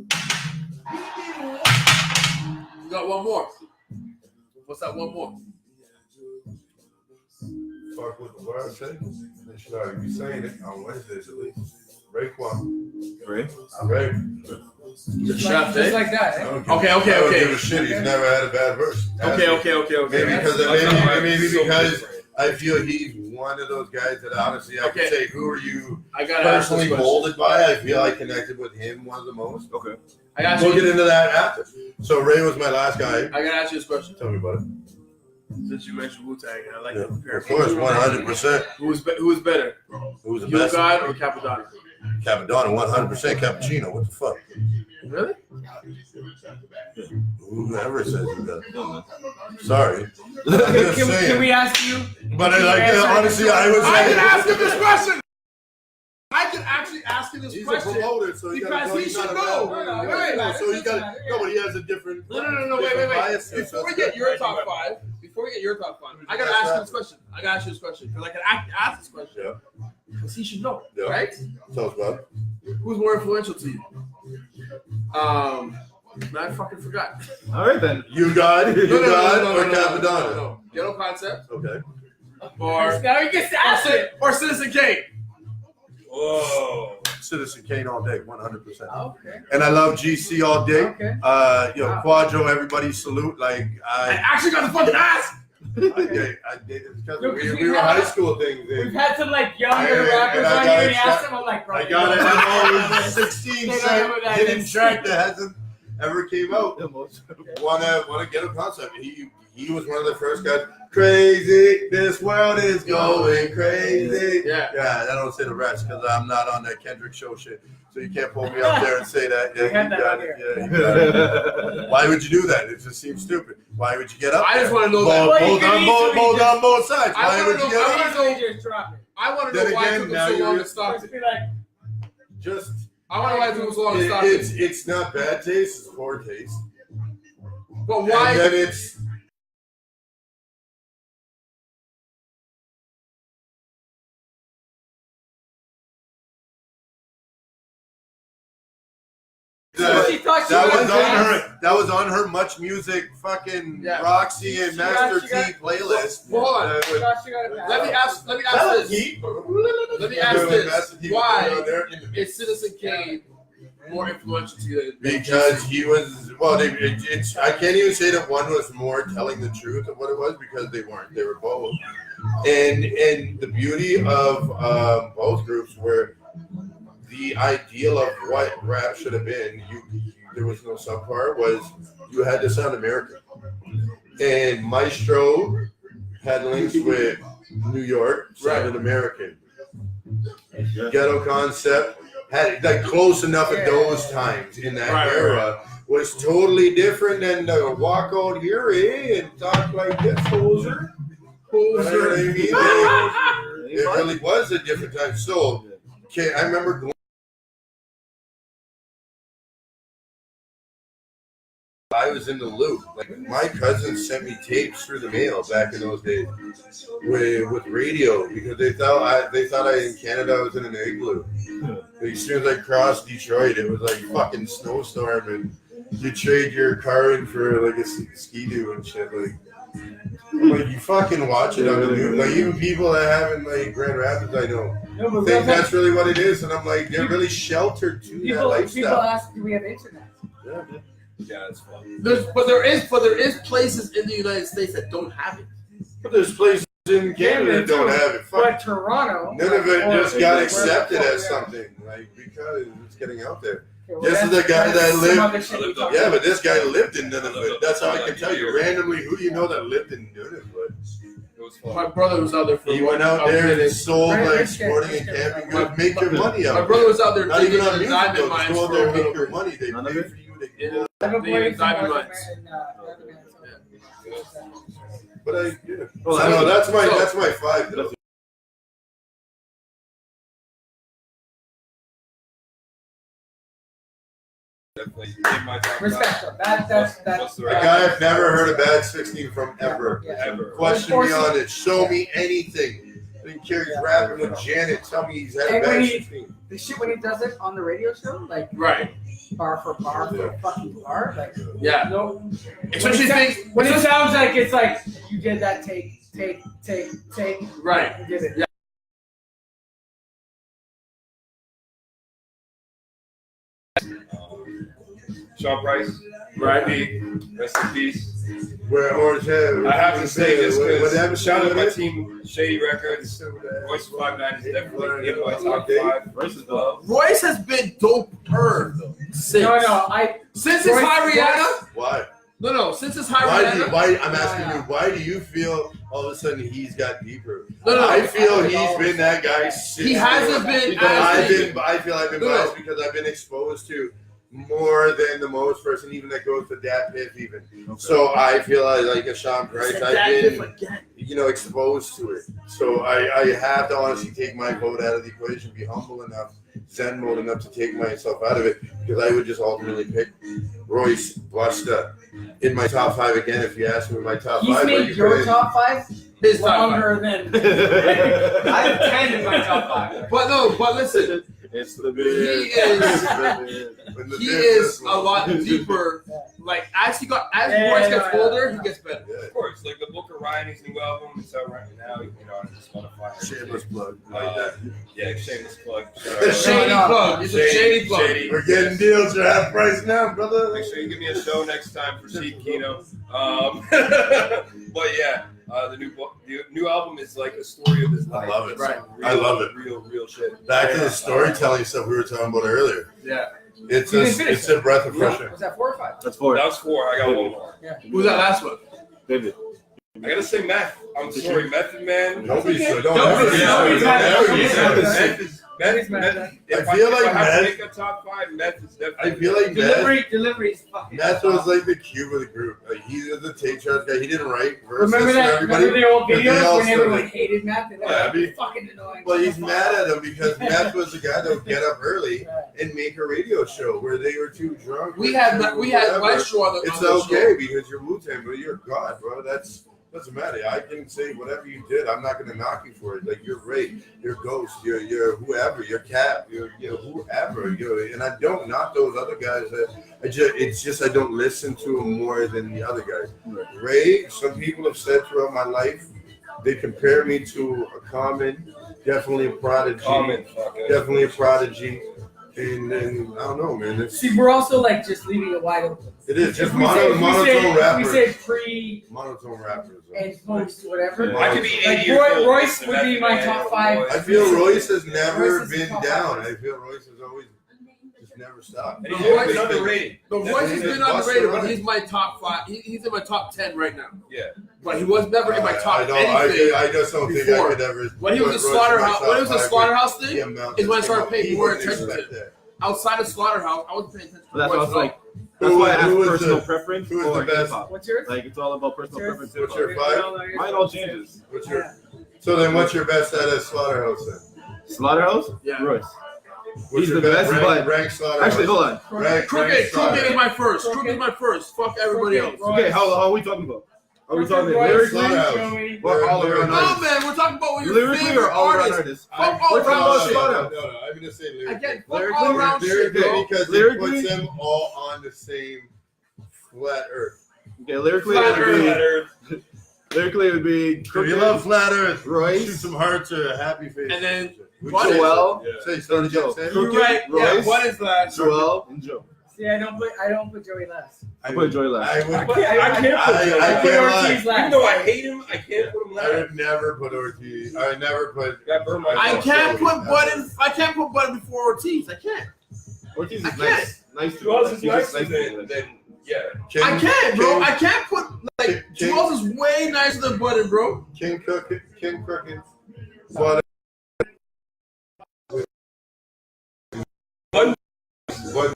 You got one more. What's that one more? Fuck with the word say. They should already be saying it on Wednesdays at least. Raekwon. Right? Ray. Just like that. Eh? Okay. I don't give a shit. He's never had a bad verse. Okay. Maybe because I feel he's one of those guys that honestly I Okay. can say, who are you I got to ask this personally question. molded by? I feel I connected with him one of the most. Okay. I got We'll get you. into that after. So Ray was my last guy. I got to ask you this question. Tell me about it. Since you mentioned Wu-Tang, and I like Yeah, to compare. of course, 100%. Who is better? Who's the Yo best? God or Capadonna? Capadonna, 100% cappuccino. What the fuck? Really? Whoever says that. Sorry. Can we ask you? But honestly, I was. I can ask him this question. I can actually ask him this He's question. a promoter, so Because he should not a know. rapper. Wait, No, so he got. No, but he has a different. No, different wait. biases, Before we so get that's your right. top 5, I gotta ask you this question. Because I can ask this question. Yeah. Because he should know, Yeah. right? Tell us about it. Who's more influential to you? I fucking forgot. All right then. You got or Capadonna? No. Ghetto Concept Okay. or Now he gets to ask it. or Citizen Kane. Whoa. Citizen Kane all day, 100%. Okay. And I love GC all day. Okay. Quadro, everybody salute. Like I actually got the fucking ask. I did. It's because No, 'cause we were high school things. We've had some like younger And rappers I on got here and it asked shot. them. I'm like, bro. I got it. I'm always 16 They don't know cent what that hidden is. track that hasn't ever came out. Wanna get a concept. He was one of the first guys. Crazy, this world is going crazy. Yeah. I don't say the rest because I'm not on that Kendrick show shit. So you can't pull me up there and say that. Yeah, you got it. Yeah, you got it. Why would you do that? It just seems stupid. Why would you get up I there? just want to know Both on both sides. Why would you get up? I want to know why it took him so long to stop it. Just. I want to know why it took him so long to stop it. It's not bad taste. It's poor taste. But why? And then it's. That was on her Much Music fucking Roxy and Master T playlist. Hold on. Let me ask this. Why is Citizen Kane more influential to you? Because he was I can't even say that one was more telling the truth of what it was because they weren't. They were both. And the beauty of both groups were the ideal of what rap should have been. There was no subpart. Was you had to sound American, and Maestro had links with New York, sounded American. Ghetto Concept had like close enough at those times in that era. Was totally different than the walk out here, and talk like this, poser. You know what I mean? It really was a different time. So, I remember. I was in the loop. Like my cousins sent me tapes through the mail back in those days with radio because they thought I in Canada I was in an igloo. As soon as I crossed Detroit, it was like fucking snowstorm, and you trade your car in for like a ski-doo and shit. Like you fucking watch it on the news. Like even people that have in like Grand Rapids, I know think that's really what it is, and I'm like they're really sheltered to that lifestyle. People ask, do we have internet? Yeah, it's fun. But there is places in the United States that don't have it. But there's places in Canada that don't have it. But Toronto, none of it just got accepted as something like because it's getting out there. This is the guy that lived. Yeah, but this guy lived in Nunavut. That's how I can tell you randomly who do you know that lived in Nunavut. My brother was out there for. He went out there and sold like sporting and camping goods, make your money out. My brother was out there not even on digging music diamond though. mines Just go out for there a and little make your bit. money. They pay for you. Diamond mines. But I know that's my five though. Definitely in my top Respect. That's A guy I've never heard a bad 16 from ever. Ever. Question me on it. Show me anything. I didn't care he's rapping with Janet. Tell me he's had a bad 16. The shit when he does it on the radio show, like bar for fucking bar, like no. Especially when it sounds like it's like you did that take. Right. You did it. Yeah. Sean Price, R.I.P. Rest in peace. I have to say this because shout out to my team, Shady Records. Royce 5'9" is definitely in my top 5. Royce has been doper since. Since his High Rihanna. Why? No. Since his High Rihanna. Why? I'm asking you. Why do you feel all of a sudden he's got deeper? No. I feel he's been that guy since. He hasn't been. I feel I've been biased because I've been exposed to more than the most person, even that goes to Dat Piff even. Okay. So I feel like a Sean Price, I've been, exposed to it. So I have to honestly take my vote out of the equation, be humble enough, zen mode enough to take myself out of it, because I would just ultimately pick Royce Busta in my top 5 again. If you ask me my top 5, he's made your top 5 his longer than I have 10 in my top 5. But listen. It's the he is a lot deeper. Like as Royce gets older, he gets better. Of course, like the Booker Ryan, his new album, it's out right now. On Spotify. Shameless plug. Shameless plug. Shady plug. It's a shady plug. We're getting deals for half price now, brother. Make sure you give me a show next time for Steve Kino. But yeah. The new album is like a story of his life. I love it. Real, I love it. Real shit. Back to the storytelling stuff we were talking about earlier. Yeah. It's a breath of fresh air. Was that 4 or 5? That's 4. That was 4. I got one more. Yeah. Who's that last one? David. I gotta say Meth. I'm sorry, Method Man. Nobody's Meth is. I feel like if I have to Meth. make a top 5, Meth is definitely. I feel like Meth. Delivery is fucking. Meth was like the cube of the group. Like he was the take charge guy. He didn't write verses Remember for that? everybody. Remember the old but they videos all when everyone started- hated Matt? And Yeah, I mean- fucking annoying. Well, he's mad at him because Meth was the guy that would get up early and make a radio show where they were too drunk. We had whatever. Maestro on the It's on the okay show. because you're Wu-Tang, but you're God, bro. Doesn't matter. I can say whatever you did. I'm not gonna knock you for it. Like you're Ray, you're Ghost, you're whoever, you're Cap, you're whoever. And I don't knock those other guys. It's just I don't listen to them more than the other guys. Ray, some people have said throughout my life, they compare me to a Common, definitely a prodigy, definitely a prodigy. And then I don't know, man. See, we're also like just leaving it wide open. It is just If we monotone rappers. We say pre Monotone rappers. and post whatever. Yeah. I could be 80 Like years old. Royce would be my top 5. I feel Royce has never Royce is been top down. 5. I feel Royce has always just never stopped. And he's always been underrated. The voice has been underrated, but he's my top 5. He's in my top 10 right now. Yeah. But he was never in my top anything. I just don't think I could ever. When he was the slaughterhouse, thing, is when I started paying more attention to it. Outside of Slaughterhouse, I wasn't paying attention to That's Royce why I was at all. like, that's why I have who was personal the- preference who was for the best? hip-hop. What's yours? Like, it's all about personal preference. What's your 5? Mine all changes. What's your? So then, what's your best out of Slaughterhouse then? Slaughterhouse? Yeah. Royce. What's He's your the best, rank, but- rank Slaughterhouse. Actually, hold on. Rank Crooked Slaughterhouse. is my first. Crooked is my first. Fuck everybody else. Okay, how are we talking about? Are we talking Royce, lyrically Slaughterhouse. or all around No, artists? man, we're talking about your Lyrically favorite or all around artists. artists? Fuck all We're talking around about shit. Slaughterhouse. No, I'm gonna say lyrically. Again, fuck Lyrically, all around shit, bro. Lyrically, because Lyrically? it puts them all on the same flat earth. Okay, lyrically, Flat it would be, lyrically, it would be If you Crooked, love flat earth, Royce. shoot some hearts or a happy face. And then Would what you is- Joel, say something, Joe. say it? You're right. Yeah, Royce. what is that? Joel, and Joe. See, I don't put Joey last. I put Joy last. I would. I can't put him. I I put can't Ortiz lie. last. Even though I hate him, I can't put him I last. would never put Ortiz. I would never put. That burned my I mouth. can't put Button. I can't put Button before Ortiz. I can't. Ortiz I is can't. nice to Who else is He's nicer just than yeah. I can't, bro. King, I can't put like King- Jules is way nicer than Button, bro. King Crooked. What? What?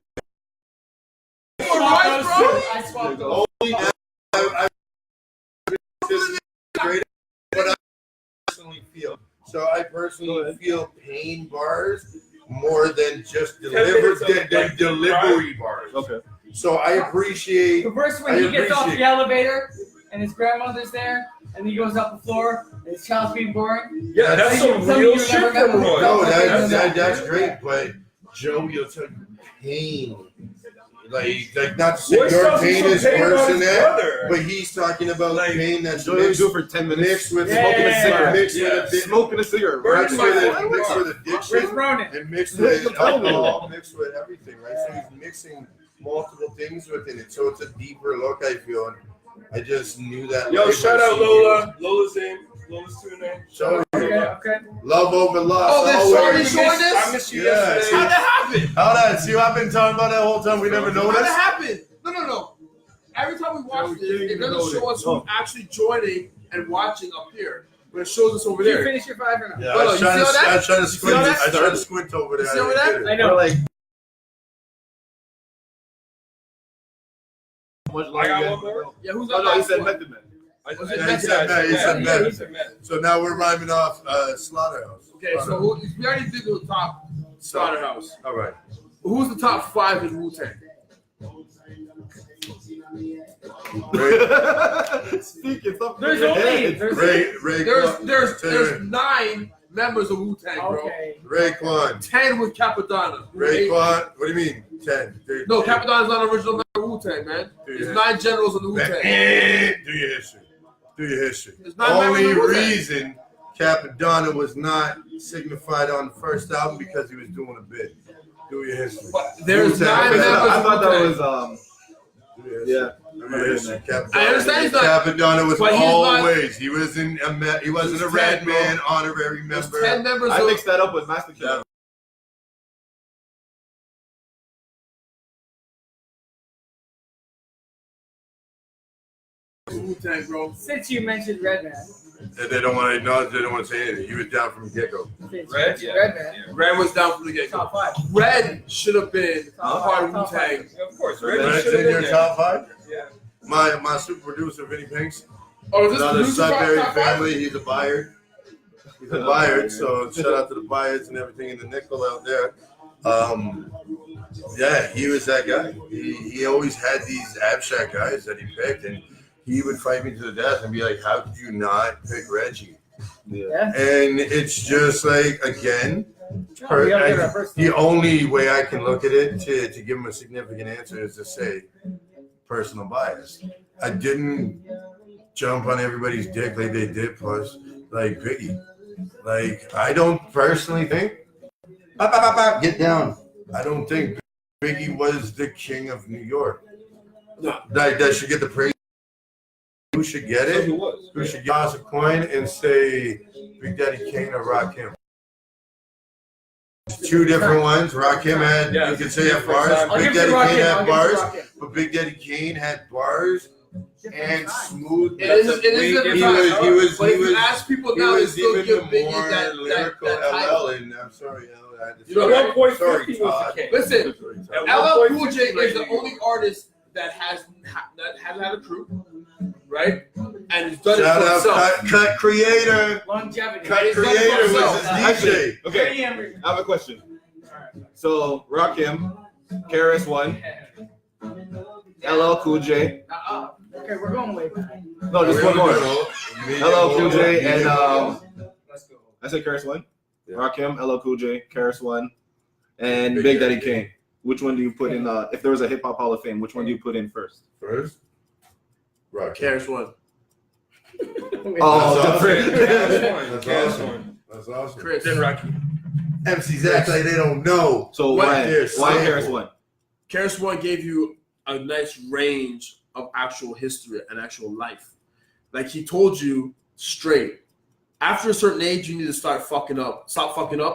Royce, bro. I swapped those. Only now. I this is great. What I personally feel. So I personally feel pain bars more than just delivery bars. Okay. So I appreciate. The verse when he gets off the elevator and his grandmother's there and he goes up the floor and his child's being born. Yeah, that's some Some real you shit never from met. Roy. No, Okay, that's great, but Joe, you'll tell you pain. Like not to say Royce your tells you pain some is pain worse about than his that, brother. but he's talking about Like, pain that's Joy would mixed, do it for 10 minutes. mixed with Smoking a cigarette. mixed Yeah. with a Smoking a cigarette. Burn mixed my with phone. mixed with Where's addiction Ronan? and mixed with alcohol, mixed with everything, right? So he's mixing multiple things within it. So it's a deeper look, I feel. And I just knew that. Yo, life shout was out so Lola. Lola's in. Lola's tuning. So Okay. love over loss. Oh, there's always. Shorty showing I this? missed you Yeah, yesterday. How'd that happen? How that? See, I've been talking about that whole time. We never How'd noticed. that happen? No. Every time we watch this, it doesn't show us who's actually joining and watching up here, but it shows us over Did you there. finish your 5 or not? Yeah, No, I you was trying see all that? to You see squint. all that? I tried to squint over there. You see all I that? didn't I get it. know. Like, I got one more. Yeah, who's oh that no, he last said one? Method Man. I Was said it He Method? said Method. He said Yeah, Method. So now we're rhyming off Slaughterhouse. Okay, so we already did the top Slaughterhouse. All right. Who's the top 5 in Wu-Tang? Speaking something. There's only Ray There's 9 members of Wu-Tang, bro. Okay. Raekwon. 10 with Capadonna. Raekwon. What do you mean? 10. No, Capadonna's not an original member of Wu-Tang, man. There's 9 generals in the Wu-Tang. Do your history. Do your history. There's 9 Only members of Wu-Tang. reason Capadonna was not signified on the first album because he was doing a bit. Do your history. But there's Wu-Tang. 9 members I of thought that Wu-Tang. was Do your history. yeah. Do your history. Capadonna, I understand he's not- Capadonna was but he's not- always. He wasn't He's a 10, Red bro. Man honorary There's member. 10 members I of mixed that up with Master Killer. Wu-Tang, bro. Since you mentioned Redman. And they don't want to know. They don't want to say anything. He was down from the get-go. Red, yeah. Redman. Yeah. Red was down from the get-go. Top 5. Red should have been part of Top Wu-Tang. Yeah, of course. Red's should in have your been top 5? Yeah. My super producer, Vinny Pinks. Oh, is this Another producer Sudbury top 5? family. He's a Bayard. He's a Bayard. So shout out to the Bayards and everything in the nickel out there. Yeah, he was that guy. He always had these abstract guys that he picked, and he would fight me to the death and be like, "How could you not pick Reggie?" Yeah. And it's just like, again, First. the only way I can look at it to give him a significant answer is to say personal bias. I didn't jump on everybody's dick like they did, plus like Biggie. Like, I don't personally think, get down. I don't think Biggie was the king of New York. No. That should get the praise. Who should get it? Who was? Who should toss a coin and say Big Daddy Kane or Rakim? Two different ones. Rakim had, you could say, had bars. Big Daddy Kane had bars, but Big Daddy Kane had bars and smooth. It is But if you ask people now, they still even give the Biggie more that lyrical title. LL, and I'm sorry, LL. I had to You know, At one point, sorry, 50 was Todd. the king. Listen, Sorry, Todd. LL Cool J is the only artist that hasn't had a crew, right? And he's done Shout it for out himself. Cut Creator. Longevity. Cut He's done it Creator for was himself. his DJ. Okay, I have a question. So Rakim, KRS One, LL Cool J. Okay, we're going way back. No, just one more. LL Cool J and I said KRS One. Rakim, LL Cool J, KRS One, and Big Daddy Kane. Which one do you put in? If there was a Hip Hop Hall of Fame, which one do you put in first? First? Rock. Cares one. Oh, That's different. That's awesome. That's awesome. Chris. Then Rocky. MCs act like they don't know. So What? why They're KRS simple. One? Cares one gave you a nice range of actual history and actual life. Like he told you straight. After a certain age, you need to stop fucking up,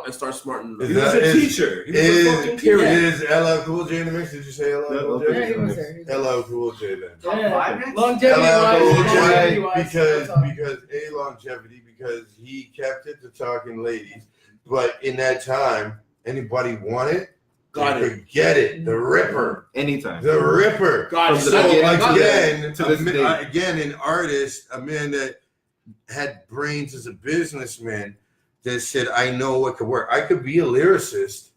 and start smartening up. Is He was that- a is- teacher. He was a fucking teacher. Is LL Cool J in the mix? Did you say LL Cool J? Yeah, he was there. LL Cool J then. Longevity LL Cool wise, J longevity-wise, because that's all. longevity because he kept it to talking ladies, but in that time anybody want it, Got they it. could get it. The Ripper, Anytime. the Ripper. Got it. From the So beginning to again, to this day. again, an artist, a man that had brains as a businessman, that said, "I know what could work. I could be a lyricist,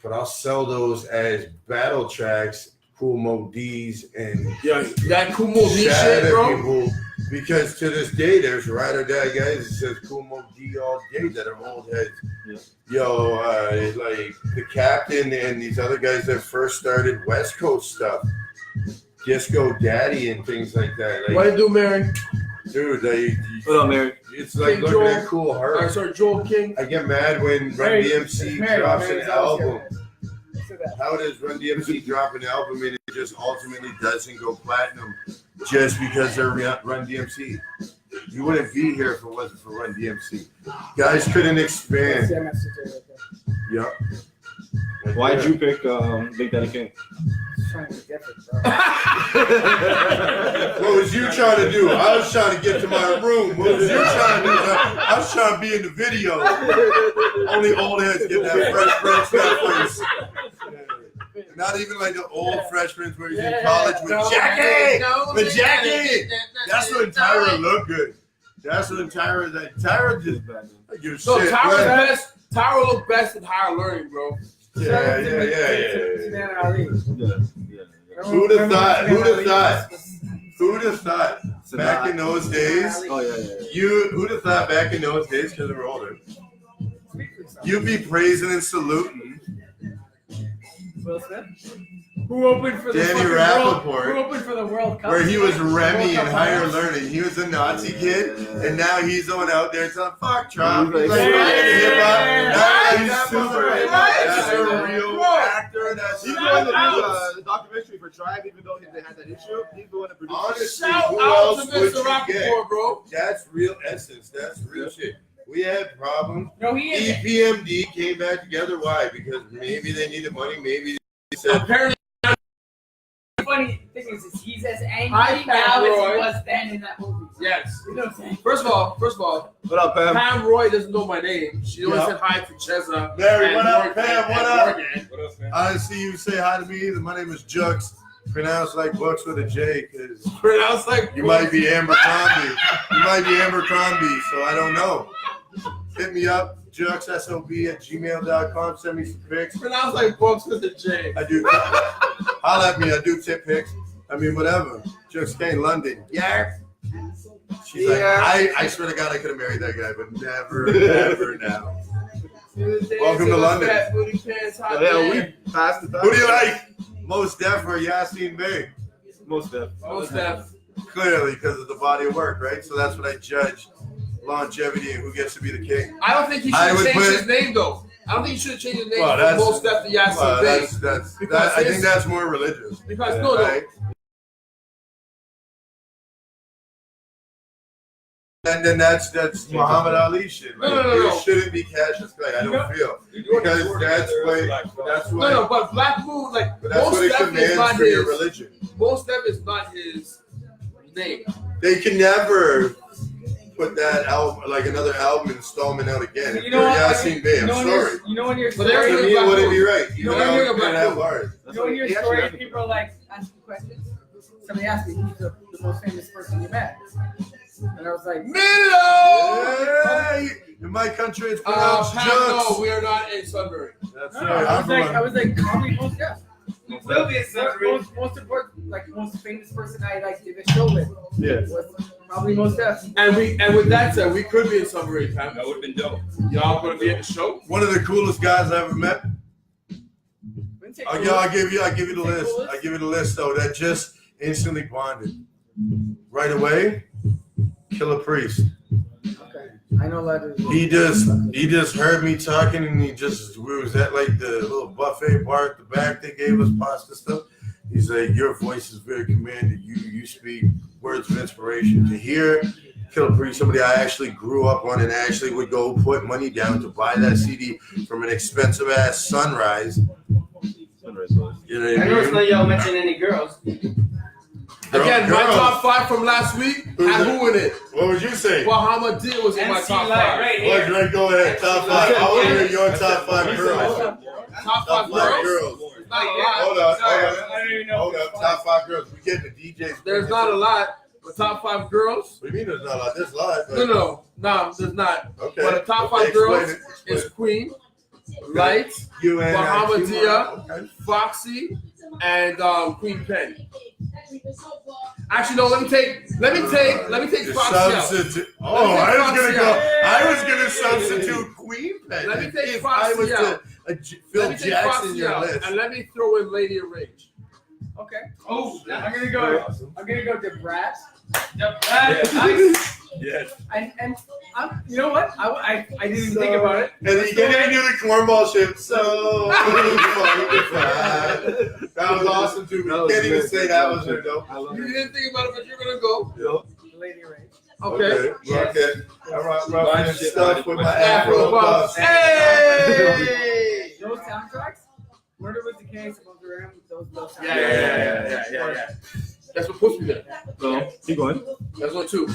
but I'll sell those as battle tracks, Cool Mo D's, and Yeah, that Cool Mo D Shatter shit, bro. people." Because to this day, there's ride or die guys that says Cool Mo D all day that are old heads. Yeah. Yo, like the Captain and these other guys that first started West Coast stuff, Disco Daddy and things like that. Like, What do you do, Mary? dude, What up, Mary? it's like King looking Joel. at Cool Herc. Sorry, Joel King. I get mad when Run Mary- DMC Mary- drops an Mary's always album. here. How does Run DMC drop an album and it just ultimately doesn't go platinum just because they're Run DMC? You wouldn't be here if it wasn't for Run DMC. Guys couldn't expand. Yeah, message right there. Yep. Why'd you pick Big Daddy Kane? Just trying to be different, bro. What was you trying to do? I was trying to get to my room. What was you trying to do? I was trying to be in the video. Only old heads get that Fresh Prince face. Not even like the old freshmen where he's in college with Jackie. With Jackie. That's when Tyra looked good. That's when Tyra just I give a No, shit. Tyra's Right? best. Tyra look best in higher learning, bro. Yeah. Savannah Ali. Who'd have thought? Who'd have thought? Back in those days, Oh yeah. who'd have thought back in those days because we're older, you'd be praising and saluting Will Smith? Who opened for the Danny fucking Rappaport, World, who opened for the World Cup? where he was Remy World in Cup higher finals? learning. He was a Nazi kid, and now he's going out there telling fuck Trump. He's He's like, like, yeah. hip hop. That's a real actor. That's He's the one that did the documentary for Tribe, even though they had that issue. He's the one that produced it. honestly, Shout who out else to would Mr. you get? Rappaport, bro. That's real essence. That's real shit. We had problems. No, he is. EPMD came back together. Why? Because maybe they needed money. Maybe they said Apparently, funny thing is he's as angry Hi, now Pam as Roy. he was then in that movie. Yes. You know what I'm saying? First of all, What up, Pam? Pam Roy doesn't know my name. She only Yeah. said hi to Cheza. Mary, and what up, Morgan Pam? What and up? Morgan. What else, man? I didn't see you say hi to me either. My name is Jux, pronounced like Bucks with a J, because Pronounced like you might be Amber Crombie. You might be Amber Crombie, so I don't know. Hit me up, juxsob@gmail.com. Send me some pics. pronounced like Bucks with a J. I do. Holla at me. I do tip pics. I mean, whatever. Jux Cain, London. Yeah. She's like, I swear to God, I could have married that guy, but never, never now. Welcome to London. Fat booty pants, hot Yeah, man. we passed the time. Who do you like? Most Def or Yassine Bey? Most def. Most Def. Clearly, because of the body of work, right? So that's what I judge longevity and who gets to be the king. I don't think he should I have would changed put- his name though. I don't think he should have changed his name Well, from that's- Most Def to Yasin Well, Bey. that's I think that's more religious. Because Yeah. no, Right? And then that's Muhammad Ali shit. Right? No. It shouldn't be Cassius Clay. I don't feel because that's what. no, but Black Moon, like But that's Most what it Def is commands not for your his. religion. Most Def is not his name. They can never put that album, like another album installment out again. You know what? Yassine Bey, I'm sorry. You know when you're But there's To no me, Black it wouldn't Moon. be right. You know Even when though you're a it's Black gonna have Moon. bars. You know in your story, people are like asking questions. Somebody asked me, who's the most famous person you met? And I was like, Hey, in my country, it's pronounced Pat, Jux. no, we are not in Sudbury. That's no, right. I was like, probably most Def. We will be a celebrity. Most important, like most famous person I like did a show with. Yeah. Was probably most Def. And with that said, we could be in Sudbury, Pat. That would have been dope. Y'all gonna be at the show? One of the coolest guys I ever met. I'll give you the list. Coolest? I'll give you the list though. That just instantly bonded right away. Killer Priest. Okay, I know a lot of. He just heard me talking and we was at like the little buffet bar at the back. They gave us pasta stuff. He's like, your voice is very commanding. You speak words of inspiration. To hear Killer Priest, somebody I actually grew up on and actually would go put money down to buy that CD from an expensive ass Sunrise. You know what I noticed that y'all mention any girls. Again, my top 5 from last week had who in it? What would you say? Bahama D was in my MC top Light 5. right Well, here. Drake, go ahead. Top 5. I want to hear your top 5 girls. Top 5 Top 5 girls. girls. Not a lot. Hold up. I don't even know. Hold up. Top 5 girls. We get the DJs. There's not a lot, but top 5 girls. What do you mean there's not a lot? There's a lot. No, there's not. Okay. But the top 5 Okay, girls explain is it. Queen, Light, You and Bahama Dia, Okay. Foxy, and Queen Pen. Actually, no. Let me take The Foxy out. substitute. Let Oh, me take I Foxy was gonna substitute Queen Pen. Let me take If Foxy I was out. Phil Let me take Jackson Foxy your out, list. and let me throw in Lady of Rage. Okay. Oh, I'm gonna go to Brad. nice. Yes. And you know what? I didn't even think about it. And he didn't even do the cornball shit. So that was awesome too. You can't even say that was her though. You didn't think about it, but you're gonna go. Lady Rage. Okay. Okay. I rock stuff with my Afro Afro Puffs. puffs. Hey! Those soundtracks. Murder Was the Case. Above the Rim. Those soundtracks. Yeah. That's what pushed me there. So, keep going. That's one too.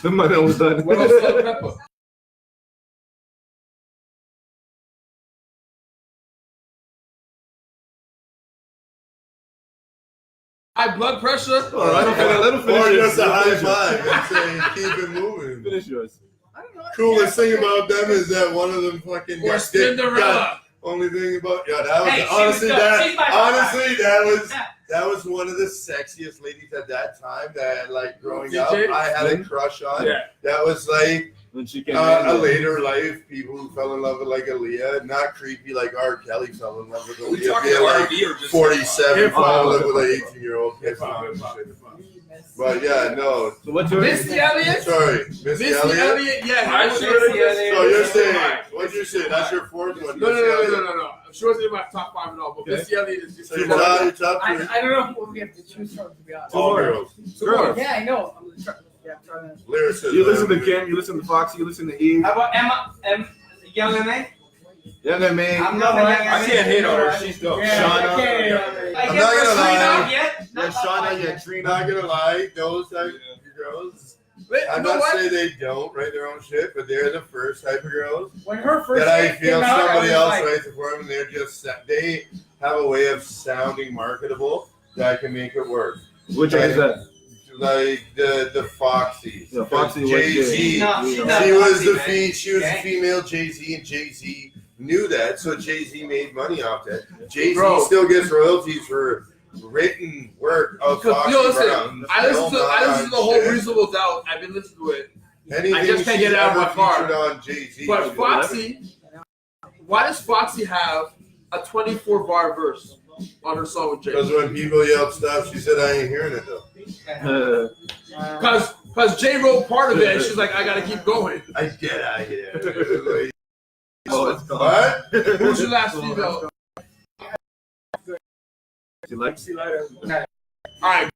My man was done. What else? Salt and pepper. High blood pressure. Oh, I don't feel let him Or finish just a high yours. five and say keep it moving. Finish yours. I don't know. Coolest thing about them is that one of them fucking Or got dick. Cinderella. Only thing about that was Hey, she honestly was dope. She's my that was one of the sexiest ladies at that time that like growing up DJ? I had a crush on. Yeah. That was like When she came a in. later life, people who fell in love with like Aaliyah, not creepy like R. Kelly fell in love with Are we Aaliyah. talking Being, like R&B or just 47 Hip-hop. fall in love with an 18-year-old kid. Hip-hop. But yeah, no. So what's yours? Missy Elliott. Sorry, Missy Elliott. Yeah. I that was should Missy have Elliott. So you're saying, what'd you say? That's your fourth one. Missy Elliott. No. She wasn't in my top 5 at all, but Okay. Missy Elliott is just So your top three. I don't know what we have to choose from, to be honest. All girls. Girls. Yeah, I know. I'm trying to. Lyricists. You listen to Kim, you listen to Foxy, you listen to Eve. How about Emma? Young and me? Younger man. I'm not a young I can't hate on her. She's dope. Yeah, Shauna. I can't. I I'm guess not we're gonna three lie. not yet. Yeah, Shauna, yeah, Trina. Not gonna lie, those type of girls. I'm not saying they don't write their own shit, but they're the first type of girls When her first that I hit feel came out, somebody was else like, writes it for them, and they're just they have a way of sounding marketable that can make it work. Which is that? Like the Foxies. Yeah, Foxy was Jay-Z. She's not She was Foxy, the man. she was a female Jay-Z, and Jay-Z knew that, so Jay-Z made money off that. Jay-Z still gets royalties for written work of Foxy Brown. I listen to the whole Reasonable Doubt. I've been listening to it. Anything I just can't get it out of my car. on Jay-Z. But Foxy, why does Foxy have a 24-bar verse on her song with Jay? Because when people yelled stuff, she said, "I ain't hearing it though." Because Jay wrote part of it, and she's like, "I gotta keep going." I get out here. What? Who's your last female? She likes All right.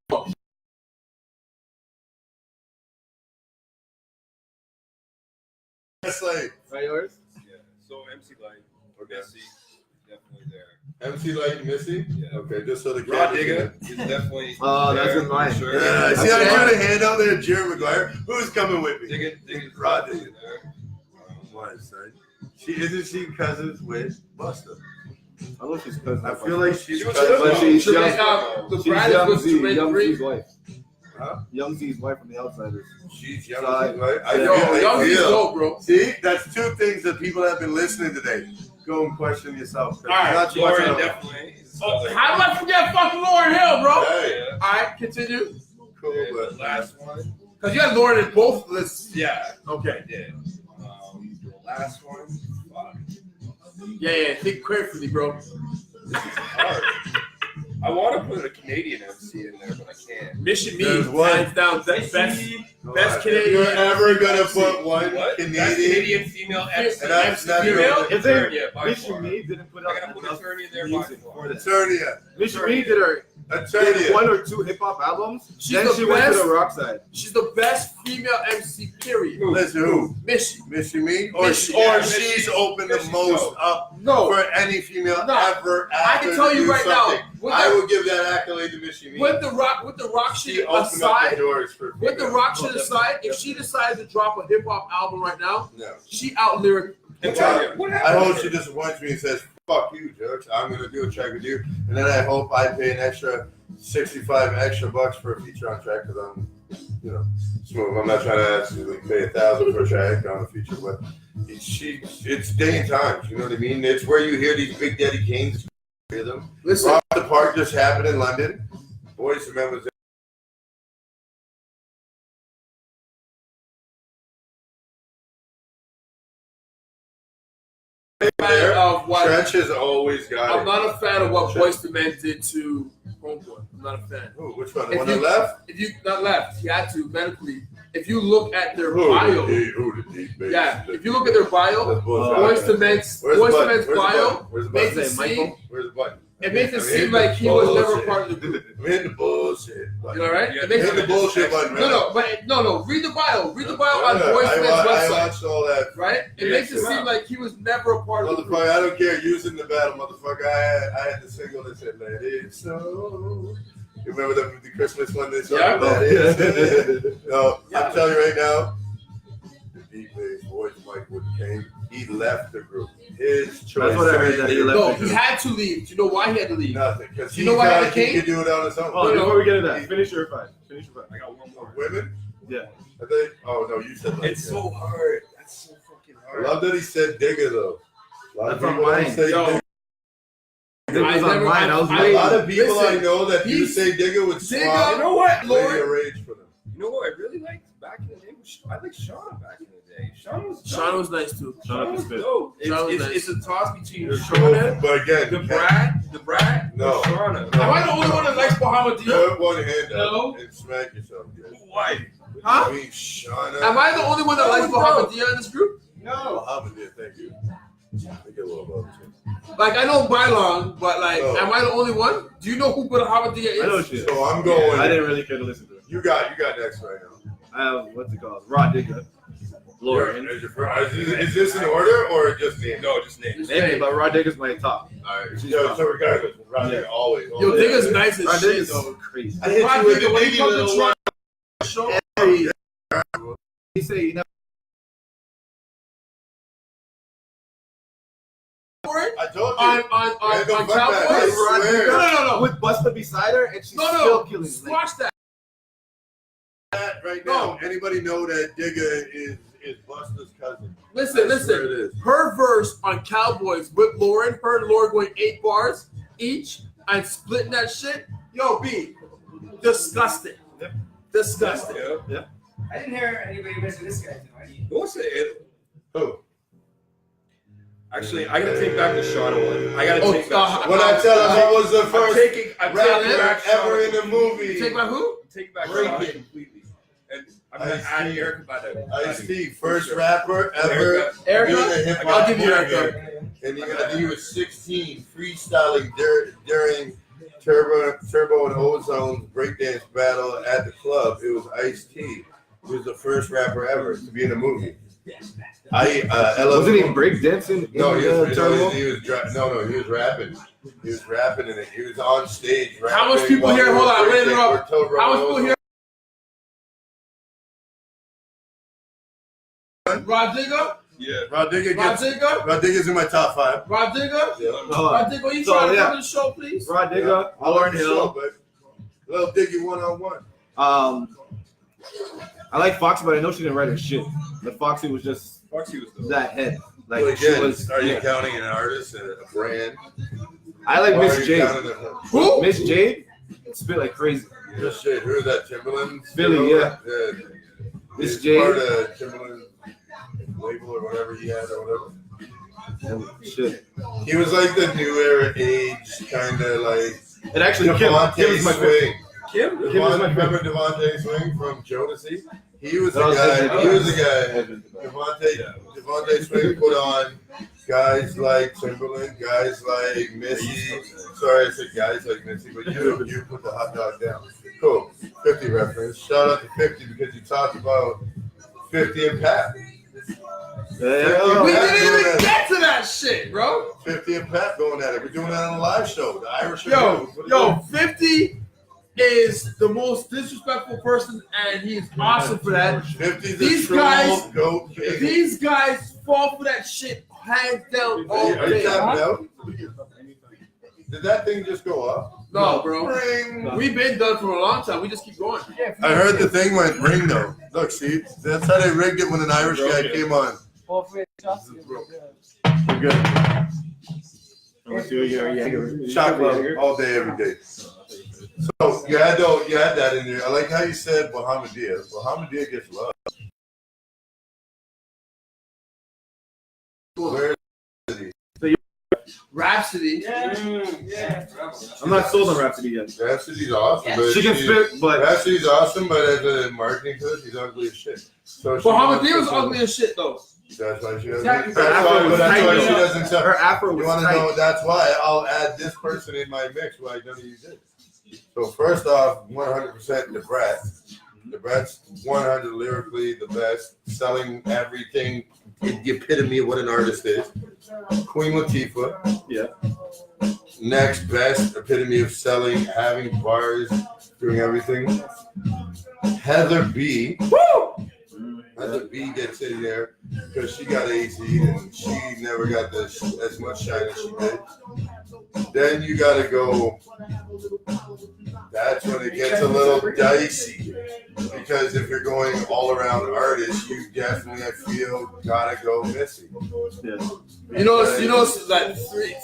That's like yours? Yeah. So MC Light, Missy, definitely there. MC Light and Missy. Yeah. Okay, just so the Rod cameras Digger can- is definitely. Oh, that's there, in mine. for Sure. Yeah, see, I got a hand out there, Jerry Maguire. Who's coming with me? Digger, Rod Digger Digger. there. Why, son? Isn't she cousins with Busta? I love she's cousin. I feel like she's She was cousins. But she's young. The She's bride Young was Z, Jermaine Young Green. Z's wife. Huh? Young Z's wife from The Outsiders. She's young, Side. right? Young Z's dope, bro. See, that's two things that people have been listening today. Go and question yourself. All right, Not Lauren much of- definitely. How do I forget fucking Lauren Hill, bro? Hey, All right, continue. cool, The but last one. Because you had Lauren in both lists. Yeah. Okay. I did. The last one. Fuck. Yeah, think carefully, bro. This is hard. I want to put a Canadian MC in there, but I can't. Mission Me, There's one. hands down, best if Canadian. you're ever gonna put one What? Best Canadian, Canadian female MC. and that's not female? If they Yeah, by Mission far. Me didn't put I out gotta put enough attorney in there by music far. for that. Eternia, Mission Me did her Eternia. one or two hip hop albums. She's Then the she went to best. the rock side. She's the best female MC, period. Listen, who? Missy. Missy Me? Or, Missy, or yeah, she's Missy. opened the Missy's most dope. up No, for any female No. ever. I can tell you right now, with I the- will give that accolade to Missy Me. with the rock She shit opened up the aside, doors for with the females. rock shit aside, if she decided to drop a hip hop album right now, No. she out lyric. What I hope she disappoints me and says, "Fuck you, Jux. I'm gonna do a track with you," and then I hope I pay an extra $65 extra bucks for a feature on track because I'm, smooth. I'm not trying to actually pay $1,000 for a track on a feature, but it's day and times. You know what I mean? It's where you hear these Big Daddy Kane's rhythm. Listen, Rock the Park just happened in London. Boys and Men was there. of what Trench has always got I'm it. not a fan of what Boyz II Men did to Homeboy. I'm not a fan. Ooh, which one? The If one you- that left? If you not left, he had to medically. If you look at their Who bio, the deep bass? yeah. If you look at their bio, That's bullshit. Boyz II Men's Where's the Boyz II button? Men's Where's the bio button? Where's the makes button? it Michael? seem Where's the button? it makes it I'm seem in like he was never bullshit. part of the group. I'm in the bullshit. You know, right? Yeah, It makes Hit the bullshit button, man. No. Read the bio. Read the bio on Yeah, Boyz II Men's I website. watched all that. Right? It Yeah, makes it sure. seem like he was never a part of the group. Motherfucker, I don't care. Using the battle, motherfucker. I had the single that said, "Let it so." You remember the Christmas one? They saw Yeah. Let it. No, Yeah. I'm telling you right now, the deep bass voice Mike Wood Cain, he left the group. His choice. That's what I heard, that he left. No, he had to leave. Do you know why he had to leave? Nothing, because You he know why thought it he came? could do it on his own. Oh, before we get into that, finish your five. Finish your five. I got one more. Women? Yeah. I think. Oh no, you said like It's that. so hard. That's so fucking I hard. love that he said digger though. A lot of That's on people don't mine. say Yo, digger. It was on mine. I was A I- waiting. lot of people Listen, I know that you he's- say digger would Digger, swap. You know what, Lady Lord? of rage for them. You know what I really liked back in the day? I like Shauna back in the day. Shauna was dope. Sean was nice too. Shauna was was good. dope. Shauna was It's a toss between You're Shauna, But again, the you Brad, No. or Shauna. No. Am I the only one that likes Bahamadia? put one hand up No. and smack yourself. Yes. Why? Huh? I mean, Shauna. Am I the only one that likes Bahamadia in this group? No. Muhammad, thank you. I get a little love too. Like I know Bylon, but like, No. am I the only one? Do you know who Bahamadia is? I know shit. So I'm going. I didn't really care to listen to it. You got next right now. I have, what's it called? Rod Digger. Lauren. Is this in order or just name? No, just name. Maybe, but Rod Digger's my top. Alright. So regardless, Rod Digger always. Yo, Digga's nice as Rod shit Digger's though. crazy. I hit Rod you with Digger, the when you diggy come to little Toronto one. show, He said he never. I told you. on Cowboys. I swear. No. With Busta beside her, and she's No. still killing. Squash that. Right now, anybody know that Digga is Busta's cousin? Listen. I swear it is. Her verse on Cowboys with Lauren, her and Lauren going 8 bars each and splitting that shit. Yo, B, disgusting. Yep. Disgusting. Yeah. I didn't hear anybody mention this guy tonight. Who was it? Who? Actually, I gotta take back the Shauna one. I gotta take back. When I tell him what was the I'm first taking rapper back ever Shauna. in the movie? Take back who? Take back Break Shauna it. completely. And I'm gonna add Erica by that. Ice-T, first rapper ever Erica? doing a hip I'll hop give you movie. Erica. And I think he was 16, freestyling during Turbo and Ozone's breakdance battle at the club. It was Ice-T. He was the first rapper ever to be in a movie. Wasn't he breakdancing? No, he was Turbo? he was rapping. He was rapping in it. He was on stage rapping. How much people here? Hold on, I'm gonna interrupt. How much people here? Rod Digger? Yeah. Rod Rod Digger's in my top 5. Rod Digger? Yeah. Rod Digger, you So, trying to yeah. come to the show, please? Rod Digger, Lauren Hill. Little Diggy 1-on-1. I like Foxy, but I know she didn't write her shit. But Foxy was just Foxy was the that head. Like Well, she again, was. are you Yeah. counting an artist, a brand? I like Or are Miss you Jade. counting Who? Miss Jade spit like crazy. Miss Jade, who is that? Timberland? Philly, yeah. Miss He's Jade. part of Timberland label or whatever he had or whatever. Shit. He was like the new era age kind of like And actually, Kim is my Swing. favorite. Kim is my Remember favorite. Devontae Swing from Jodeci? He was the That was guy. Evan. He was the guy. Devontae Swing put on guys like Timberland, guys like Missy. Sorry, I said guys like Missy, but you put the hot dog down. Cool. 50 reference. Shout out to 50 because you talked about 50 and Pat. We didn't even get to that shit, bro. 50 and Pat going at it. We're doing that on a live show. The Irish. Yo, 50 is the most disrespectful person, and he's awesome for that. 50's These a guys- troll goat king. These guys fall for that shit hands down all Are you day. tapping out? Did that thing just go up? No, bro. Ring. We've been done for a long time. We just keep going. I heard the thing went ring though. Look, see, that's how they rigged it when an Irish guy came on. Well, if we adjust it, we're We're good. Let's do your Chocolate all day, every day. So you had that in there. I like how you said Mohammedia. Mohammedia gets love. Where is he? Rhapsody. Yeah. I'm not sold on Rhapsody yet. Rhapsody's awesome, but She can spit, but Rhapsody's awesome, but as a marketing coach, he's ugly as shit. So she Mohammed wants was to- ugly as shit, though. That's why she doesn't. Exactly. That's why she doesn't. her afro You was want to tight. know? That's why I'll add this person in my mix. Why none of you did. So first off, 100% the Brat. The Brat's 100 lyrically the best, selling everything. The epitome of what an artist is. Queen Latifah. Yeah. Next best epitome of selling, having bars, doing everything. Heather B. Woo! Heather B gets in there because she got AZ and she never got as much shine as she did. Then you got to go. That's when it gets a little dicey because if you're going all around artist, you definitely I feel gotta go Missy. Yeah. You know, it's like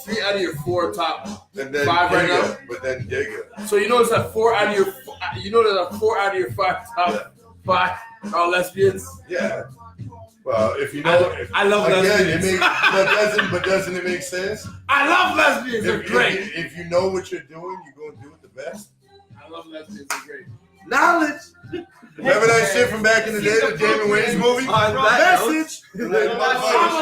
three out of your 4 top. And then 5 right Digga, now? but then Digga. So you know it's like 4 out of your. You know that 4 out of your 5 top 5 are lesbians. Yeah. Well, if you know, I love again, lesbians. but doesn't it make sense? I love lesbians. They're If, great. if you know what you're doing, you're going to do it the best. I love lesbians. They're great. Knowledge. Remember that shit from back in the day, the Damon Wayans movie? On that Message. Message.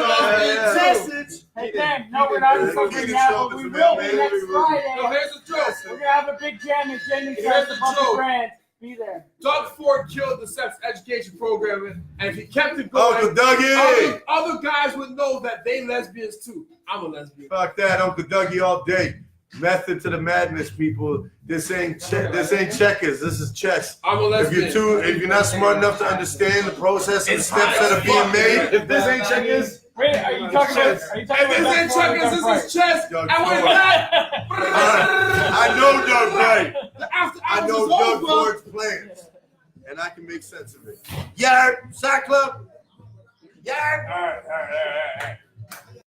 Hey, Dan, no, we're not fucking now, but we will be next No, Friday. here's the joke. We're gonna have a big jam at Jamie's Here's house the above joke. the brand. Be there. Doug Ford killed the sex education program, and if he kept it going, Uncle Dougie! other guys would know that they lesbians too. I'm a lesbian. Fuck that, Uncle Dougie all day. Method to the madness, people. This ain't checkers. This is chess. I'm a lesbian. If you're not smart enough to understand the process and the steps that are being made, If this ain't checkers, Wait, are you talking about? Are you talking If this ain't checkers, this is chess. Doug And with Ford. that, I know Doug Wright. the after I hours know is Doug over. Ford's plans, and I can make sense of it. Yeah, Sock Club. Yeah. All right.